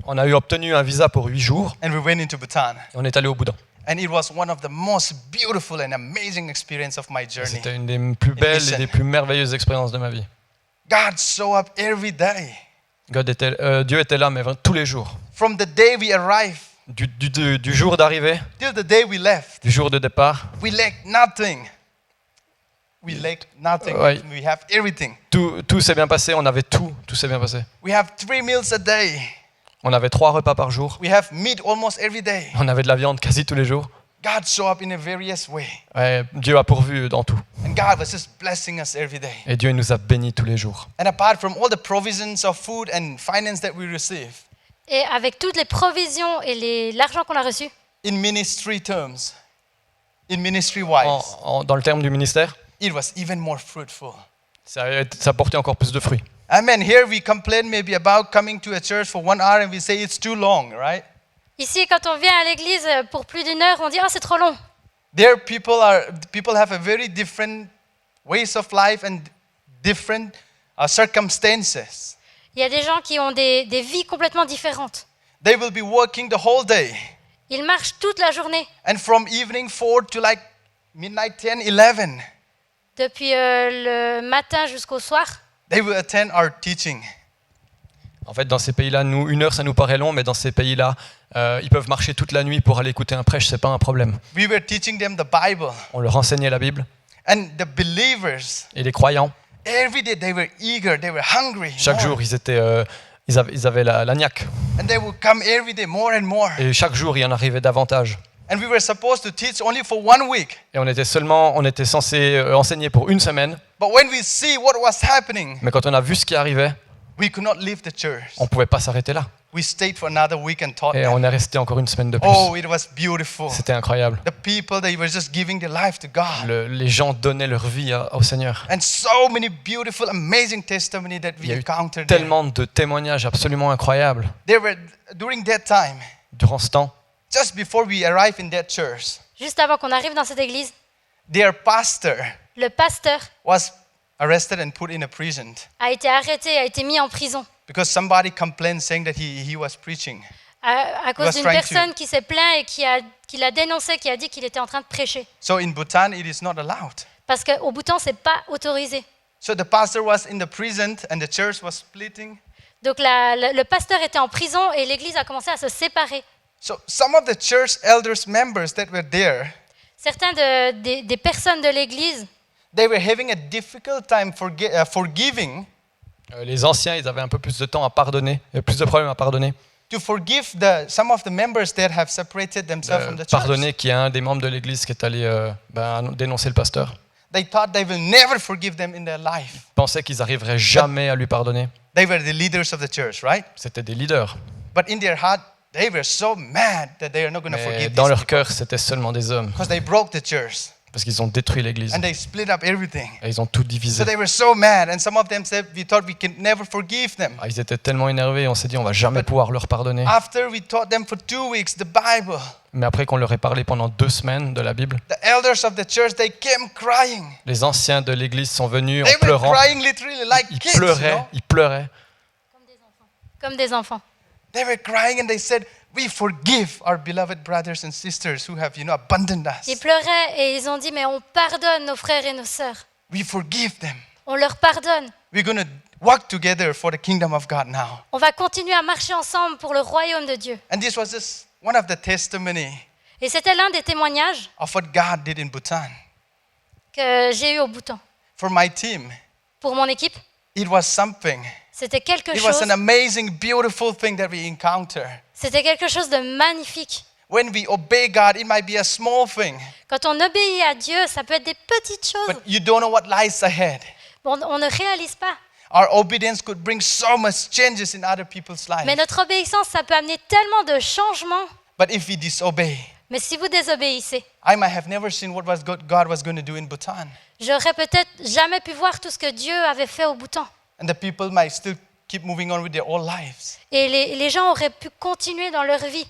On a obtenu un visa pour 8 jours and we went into Bhutan. et on est allé au Bhoutan. And it was one of the most beautiful and amazing experience of my Et journey. c'était une des plus belles et des plus merveilleuses expériences de ma vie. God showed up every day. Dieu était là, mais tous les jours. From the day we arrived Du jour d'arrivée, till the day we left, du jour de départ, we lacked nothing. We lacked nothing. Ouais. We have everything. tout s'est bien passé, on avait tout s'est bien passé. We have 3 meals a day. On avait 3 repas par jour, We have meat almost every day. on avait de la viande quasi tous les jours. God showed up in a various way. Ouais, Dieu a pourvu dans tout. And God was just blessing us every day. Et Dieu nous a bénis tous les jours. And apart from all the provisions of food and finance that we receive, Et avec toutes les provisions et l'argent qu'on a reçu, in ministry terms, in ministry wise, Dans le terme du ministère, it was even more fruitful. ça portait encore plus de fruits. Amen. Here we complain maybe about coming to a church for 1 hour and we say it's too long, right? ici, quand on vient à l'église pour plus d'1 heure, on dit « Ah, c'est trop long ». There people have a very different ways of life and different circumstances. Il y a des gens qui ont des vies complètement différentes. They will be working the whole day. Ils marchent toute la journée, And from evening 4 to like midnight 10, 11, depuis le matin jusqu'au soir. they will attend our teaching. En fait, dans ces pays-là, 1 heure, ça nous paraît long, mais dans ces pays-là, ils peuvent marcher toute la nuit pour aller écouter un prêche, c'est pas un problème. We were teaching them the Bible. On leur enseignait la Bible. And the believers, Et les croyants, every day they were eager, they were hungry. chaque more. jour, ils avaient la niaque. And they would come every day more and more. Et chaque jour, il y en arrivait davantage. And we were supposed to teach only for 1 week. Et on était censé enseigner pour 1 semaine, But when we see what was happening, mais quand on a vu ce qui arrivait, we could not leave the church. on pouvait pas s'arrêter là. We stayed for another week and taught Et them. on est resté encore 1 semaine de plus. Oh, it was beautiful. C'était incroyable. The people, they were just giving their life to God. Les gens donnaient leur vie au Seigneur. And so many beautiful, amazing testimony that Il y we a eu encountered there. tellement de témoignages absolument incroyables There were, during that time, durant ce temps. just before we arrived in that church, Juste avant qu'on arrive dans cette église, their pastor le pasteur was arrested and put in a prison a été arrêté, a été mis en prison because somebody complained saying that he was preaching. à cause was d'une trying to- personne qui s'est plaint et qui l'a dénoncé, qui a dit qu'il était en train de prêcher. So in Bhutan, it is not allowed. Parce qu'au Bhoutan, c'est pas autorisé. So the pastor was in the prison and the church was splitting. Donc le pasteur était en prison et l'église a commencé à se séparer. So some of the church elders members that were there, Certains des personnes de l'église, they were having a difficult time forgiving, Les anciens, ils avaient un peu plus de temps à pardonner, il y avait plus de problèmes à pardonner. to forgive some of the members that have separated themselves from the church. Pardonner qu'il y a un des membres de l'église qui est allé dénoncer le pasteur. They thought they will never forgive them in their life. Ils pensaient qu'ils n'arriveraient jamais à lui pardonner. They were the leaders of the church, right? C'était des leaders. But in their heart, they were so mad that they are not going to Mais forgive dans these leur people cœur, c'était seulement des hommes. because they broke the church Parce qu'ils ont détruit l'église. and they split up everything. Et ils ont tout So divisé. they were so mad, and some of them said, we thought we can never forgive them. Ils étaient tellement énervés, on s'est dit on va jamais pouvoir leur pardonner. After we taught them for 2 weeks the Bible, Mais après qu'on leur ait parlé pendant 2 semaines de la Bible, the elders of the church, they came crying. les anciens de l'église sont venus They en were pleurant. crying literally like Ils kids, you pleuraient, know? ils pleuraient. comme des enfants. They were crying and they said, we forgive our beloved brothers and sisters who have, abandoned Ils us. pleuraient et ils ont dit, mais on pardonne nos frères et nos sœurs. We forgive them. On leur pardonne. We're going to work together for the kingdom of God now. On va continuer à marcher ensemble pour le royaume de Dieu. And this was just one of the testimony Et c'était l'un des témoignages of what God did in Bhutan. que j'ai eu au Bhoutan. For my team, Pour mon équipe, it was something. c'était quelque It was chose. an amazing, beautiful thing that we encounter. C'était quelque chose de magnifique. When we obey God, it might be a small thing, Quand on obéit à Dieu, ça peut être des petites choses, but you don't know what lies ahead. On ne réalise pas. Our obedience could bring so much changes in other people's Mais lives. notre obéissance, ça peut amener tellement de changements. But if we disobey, Mais si vous désobéissez, I might have never seen what God was going to do in Bhutan. j'aurais peut-être jamais pu voir tout ce que Dieu avait fait au Bhoutan. And the people might still keep moving on with their old lives. Et les gens auraient pu continuer dans leur vie.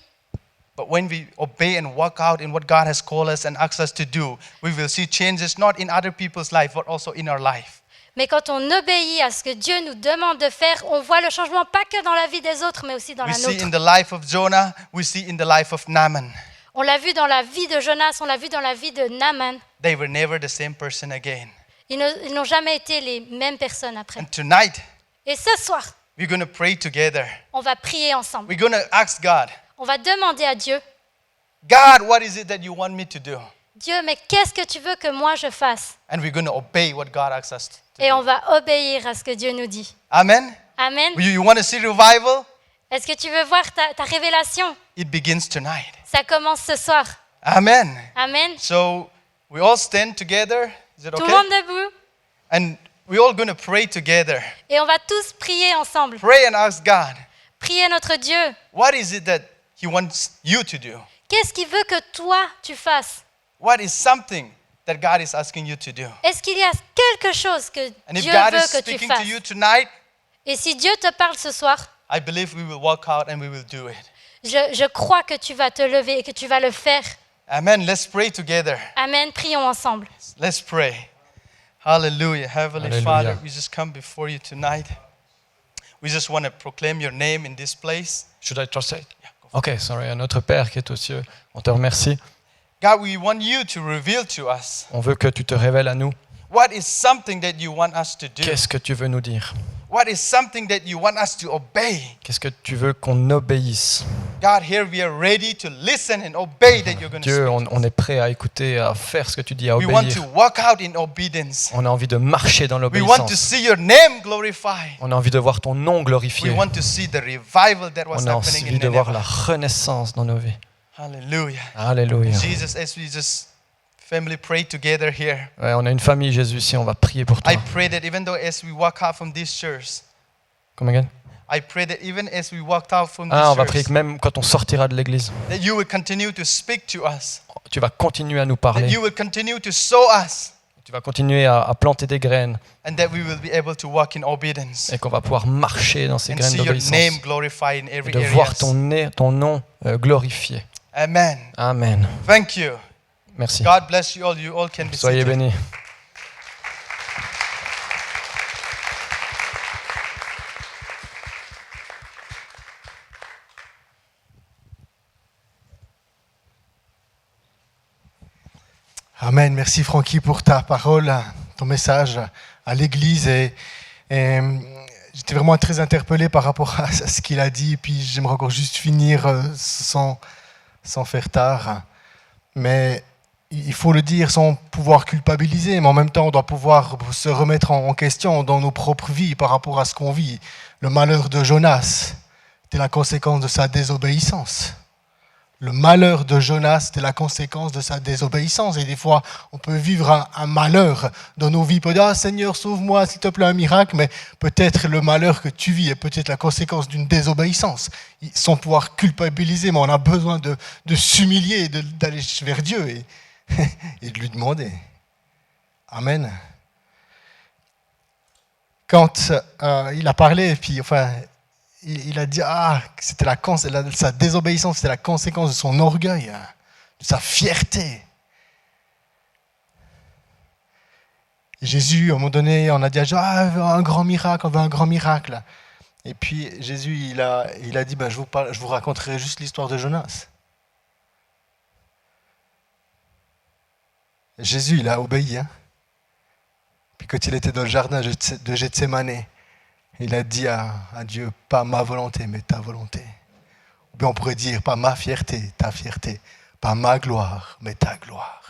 But when we obey and walk out in what God has called us and asked us to do, we will see changes not in other people's life, but also in our life. Mais quand on obéit à ce que Dieu nous demande de faire, on voit le changement pas que dans la vie des autres, mais aussi dans We la see in nôtre. the life of Jonah, we see in the life of Naaman. On l'a vu dans la vie de Jonas, on l'a vu dans la vie de Naaman. They were never the same person again. Ils n'ont jamais été les mêmes personnes après. And tonight, Et ce soir, we're going to pray together. on va prier ensemble. We're going to ask God, On va demander à Dieu, God, what is it that you want me to do? Dieu, mais qu'est-ce que tu veux que moi je fasse? And we're going to obey what God asks us to Et do. on va obéir à ce que Dieu nous dit. Amen? Amen. You want to see revival? Est-ce que tu veux voir ta révélation? It begins tonight. Ça commence ce soir. Amen. Amen. So we all stand together. Is it Tout le okay? monde debout. And we're all going to pray together. Et on va tous prier ensemble. Pray and ask God, Prier notre Dieu. what is it that He wants you to do? Qu'est-ce qu'il veut que toi tu fasses? What is something that God is asking you to do? Est-ce qu'il y a quelque chose que And if Dieu God veut is que tu speaking to fasses? you tonight, Et si Dieu te parle ce soir, I believe we will walk out and we will do it. je crois que tu vas te lever et que tu vas le faire. Amen. Let's pray together. Amen. Prions ensemble. Let's pray. Hallelujah. Heavenly Hallelujah. Father, we just come before you tonight. We just want to proclaim your name in this place. Should I translate? Ok, sorry. Notre Père qui est aux cieux, on te remercie. God, we want you to reveal to us On veut que tu te révèles à nous. what is something that you want us to do. Qu'est-ce que tu veux nous dire? What is something that you want us to obey. Qu'est-ce que tu veux qu'on obéisse? God, here we are ready to listen and obey that you're going to Dieu, speak. on est prêt à écouter, à faire ce que tu dis, à We want to obéir. walk out in obedience. On a envie de marcher dans We want to l'obéissance. see your name glorified. On a envie de voir ton nom We glorifié. want to see the revival that was On a happening envie in de voir la Nineveh. renaissance dans nos vies. Hallelujah. Alléluia. Jesus, as we just family pray together here, Ouais, on a une famille, Jésus, ici, on va prier pour toi. I pray that even though as we walk out from this church, Come again? I pray that even as we walked out from Ah, on va this prier church, que même quand on sortira de l'église, that you will continue to speak to us, tu vas continuer à nous that parler. you will continue to sow us, Tu vas continuer à planter des graines and that we will be able to walk in obedience et qu'on va pouvoir marcher dans ces and graines see your name d'obéissance. glorified in Et every de voir area. ton nom glorifié. Amen. Amen. Thank you. Merci. God bless you all. You all can be Soyez seated. bénis. Amen. Merci Francky pour ta parole, ton message à l'Église. Et j'étais vraiment très interpellé par rapport à ce qu'il a dit. Et puis j'aimerais encore juste finir sans faire tard. Mais il faut le dire sans pouvoir culpabiliser. Mais en même temps, on doit pouvoir se remettre en question dans nos propres vies par rapport à ce qu'on vit. Le malheur de Jonas était la conséquence de sa désobéissance. Le malheur de Jonas, c'était la conséquence de sa désobéissance. Et des fois, on peut vivre un malheur dans nos vies. On peut dire, ah, Seigneur, sauve-moi, s'il te plaît, un miracle. Mais peut-être le malheur que tu vis est peut-être la conséquence d'une désobéissance. Sans pouvoir culpabiliser, mais on a besoin de s'humilier, d'aller vers Dieu et de lui demander. Amen. Quand il a parlé, puis enfin... Il a dit que c'était sa désobéissance, c'était la conséquence de son orgueil, de sa fierté. Et Jésus, à un moment donné, on a dit on veut un grand miracle, on veut un grand miracle. Et puis Jésus, il a dit je vous raconterai juste l'histoire de Jonas. Jésus, il a obéi. Puis quand il était dans le jardin de Gethsémane, il a dit à Dieu, pas ma volonté, mais ta volonté. Ou bien on pourrait dire, pas ma fierté, ta fierté. Pas ma gloire, mais ta gloire.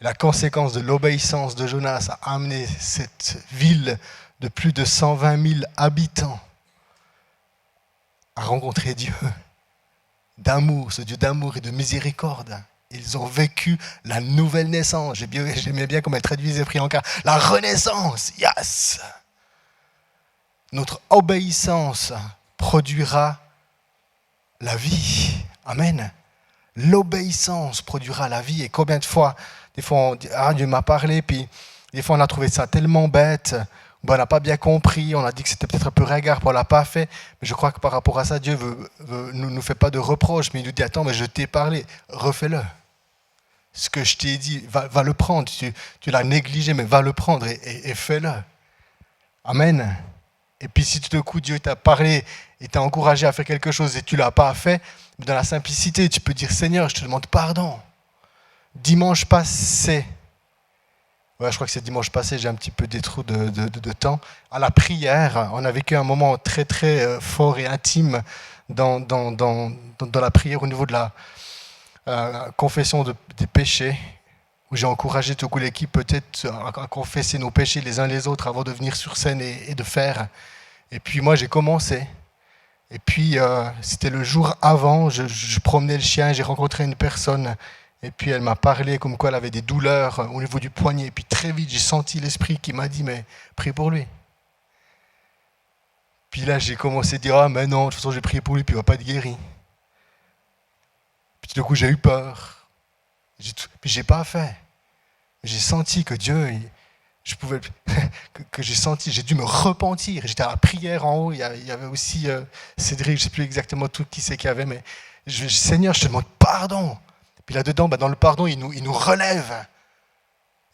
Et la conséquence de l'obéissance de Jonas a amené cette ville de plus de 120 000 habitants à rencontrer Dieu d'amour, ce Dieu d'amour et de miséricorde. Ils ont vécu la nouvelle naissance. J'aimais bien comment elle traduisait Priyanka. La renaissance, yes. Notre obéissance produira la vie. Amen. L'obéissance produira la vie. Et combien de fois, des fois on dit, Dieu m'a parlé, puis des fois on a trouvé ça tellement bête, on n'a pas bien compris, on a dit que c'était peut-être un peu ringard, on ne l'a pas fait. Mais je crois que par rapport à ça, Dieu ne nous fait pas de reproches, mais il nous dit, attends, mais je t'ai parlé, refais-le. Ce que je t'ai dit, va le prendre. Tu l'as négligé, mais va le prendre et fais-le. Amen. Et puis si tout d'un coup Dieu t'a parlé et t'a encouragé à faire quelque chose et tu ne l'as pas fait, dans la simplicité, tu peux dire, Seigneur, je te demande pardon. Dimanche passé, je crois que c'est dimanche passé, j'ai un petit peu des trous de temps. À la prière, on a vécu un moment très très fort et intime dans la prière au niveau de la confession des péchés, où j'ai encouragé tout coup l'équipe peut-être à confesser nos péchés les uns les autres avant de venir sur scène et de faire. Et puis moi j'ai commencé. Et puis c'était le jour avant, je promenais le chien, j'ai rencontré une personne. Et puis elle m'a parlé comme quoi elle avait des douleurs au niveau du poignet. Et puis très vite, j'ai senti l'esprit qui m'a dit, mais prie pour lui. Puis là, j'ai commencé à dire, ah mais non, de toute façon, j'ai prié pour lui, puis il ne va pas être guéri. Puis du coup, j'ai eu peur. Puis je n'ai pas fait. J'ai senti que Dieu, que j'ai dû me repentir. J'étais à la prière en haut, il y avait aussi Cédric, je ne sais plus exactement tout qui c'est qu'il y avait, mais Seigneur, je te demande pardon. Puis là-dedans, dans le pardon, il nous relève.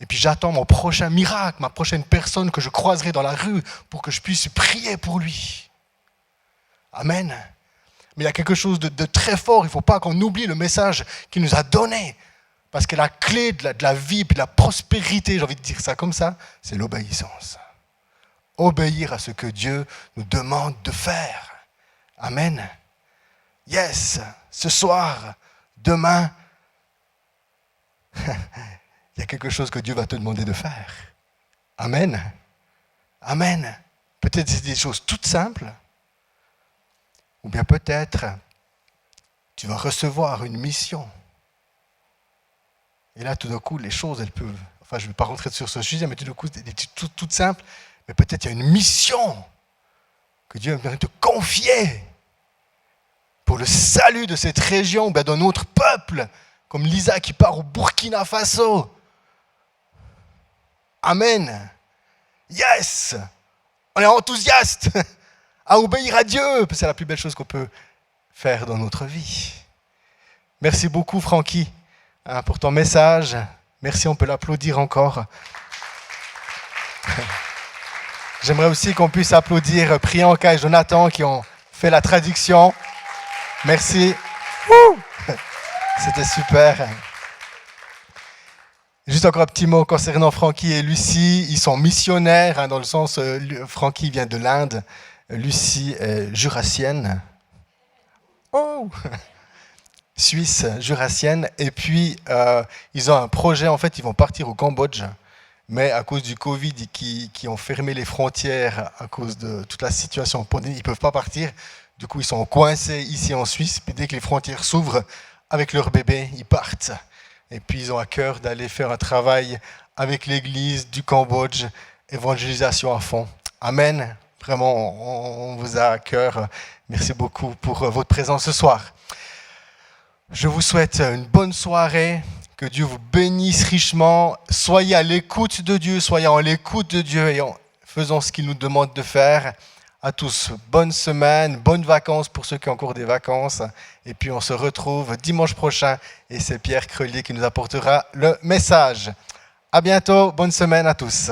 Et puis j'attends mon prochain miracle, ma prochaine personne que je croiserai dans la rue pour que je puisse prier pour lui. Amen. Mais il y a quelque chose de très fort. Il ne faut pas qu'on oublie le message qu'il nous a donné. Parce que la clé de la vie et de la prospérité, j'ai envie de dire ça comme ça, c'est l'obéissance. Obéir à ce que Dieu nous demande de faire. Amen. Yes, ce soir, demain, il y a quelque chose que Dieu va te demander de faire. Amen. Amen. Peut-être c'est des choses toutes simples, ou bien peut-être tu vas recevoir une mission. Et là, tout d'un coup, les choses, elles peuvent... Enfin, je ne vais pas rentrer sur ce sujet, mais tout d'un coup, c'est des trucs toutes simples. Mais peut-être il y a une mission que Dieu va te confier pour le salut de cette région, ben d'un autre peuple, comme Lisa qui part au Burkina Faso. Amen. Yes. On est enthousiaste à obéir à Dieu. C'est la plus belle chose qu'on peut faire dans notre vie. Merci beaucoup, Francky, pour ton message. Merci, on peut l'applaudir encore. J'aimerais aussi qu'on puisse applaudir Priyanka et Jonathan qui ont fait la traduction. Merci. C'était super. Juste encore un petit mot concernant Francky et Lucie. Ils sont missionnaires, dans le sens, Francky vient de l'Inde, Lucie est jurassienne. Oh, Suisse, jurassienne. Et puis, ils ont un projet, en fait, ils vont partir au Cambodge. Mais à cause du Covid qui ont fermé les frontières, à cause de toute la situation, ils ne peuvent pas partir. Du coup, ils sont coincés ici en Suisse. Puis dès que les frontières s'ouvrent, avec leur bébé, ils partent. Et puis, ils ont à cœur d'aller faire un travail avec l'église du Cambodge, évangélisation à fond. Amen. Vraiment, on vous a à cœur. Merci beaucoup pour votre présence ce soir. Je vous souhaite une bonne soirée. Que Dieu vous bénisse richement. Soyez à l'écoute de Dieu, soyez en l'écoute de Dieu et faisons ce qu'il nous demande de faire. À tous, bonne semaine, bonnes vacances pour ceux qui ont encore des vacances. Et puis on se retrouve dimanche prochain et c'est Pierre Crelier qui nous apportera le message. À bientôt, bonne semaine à tous.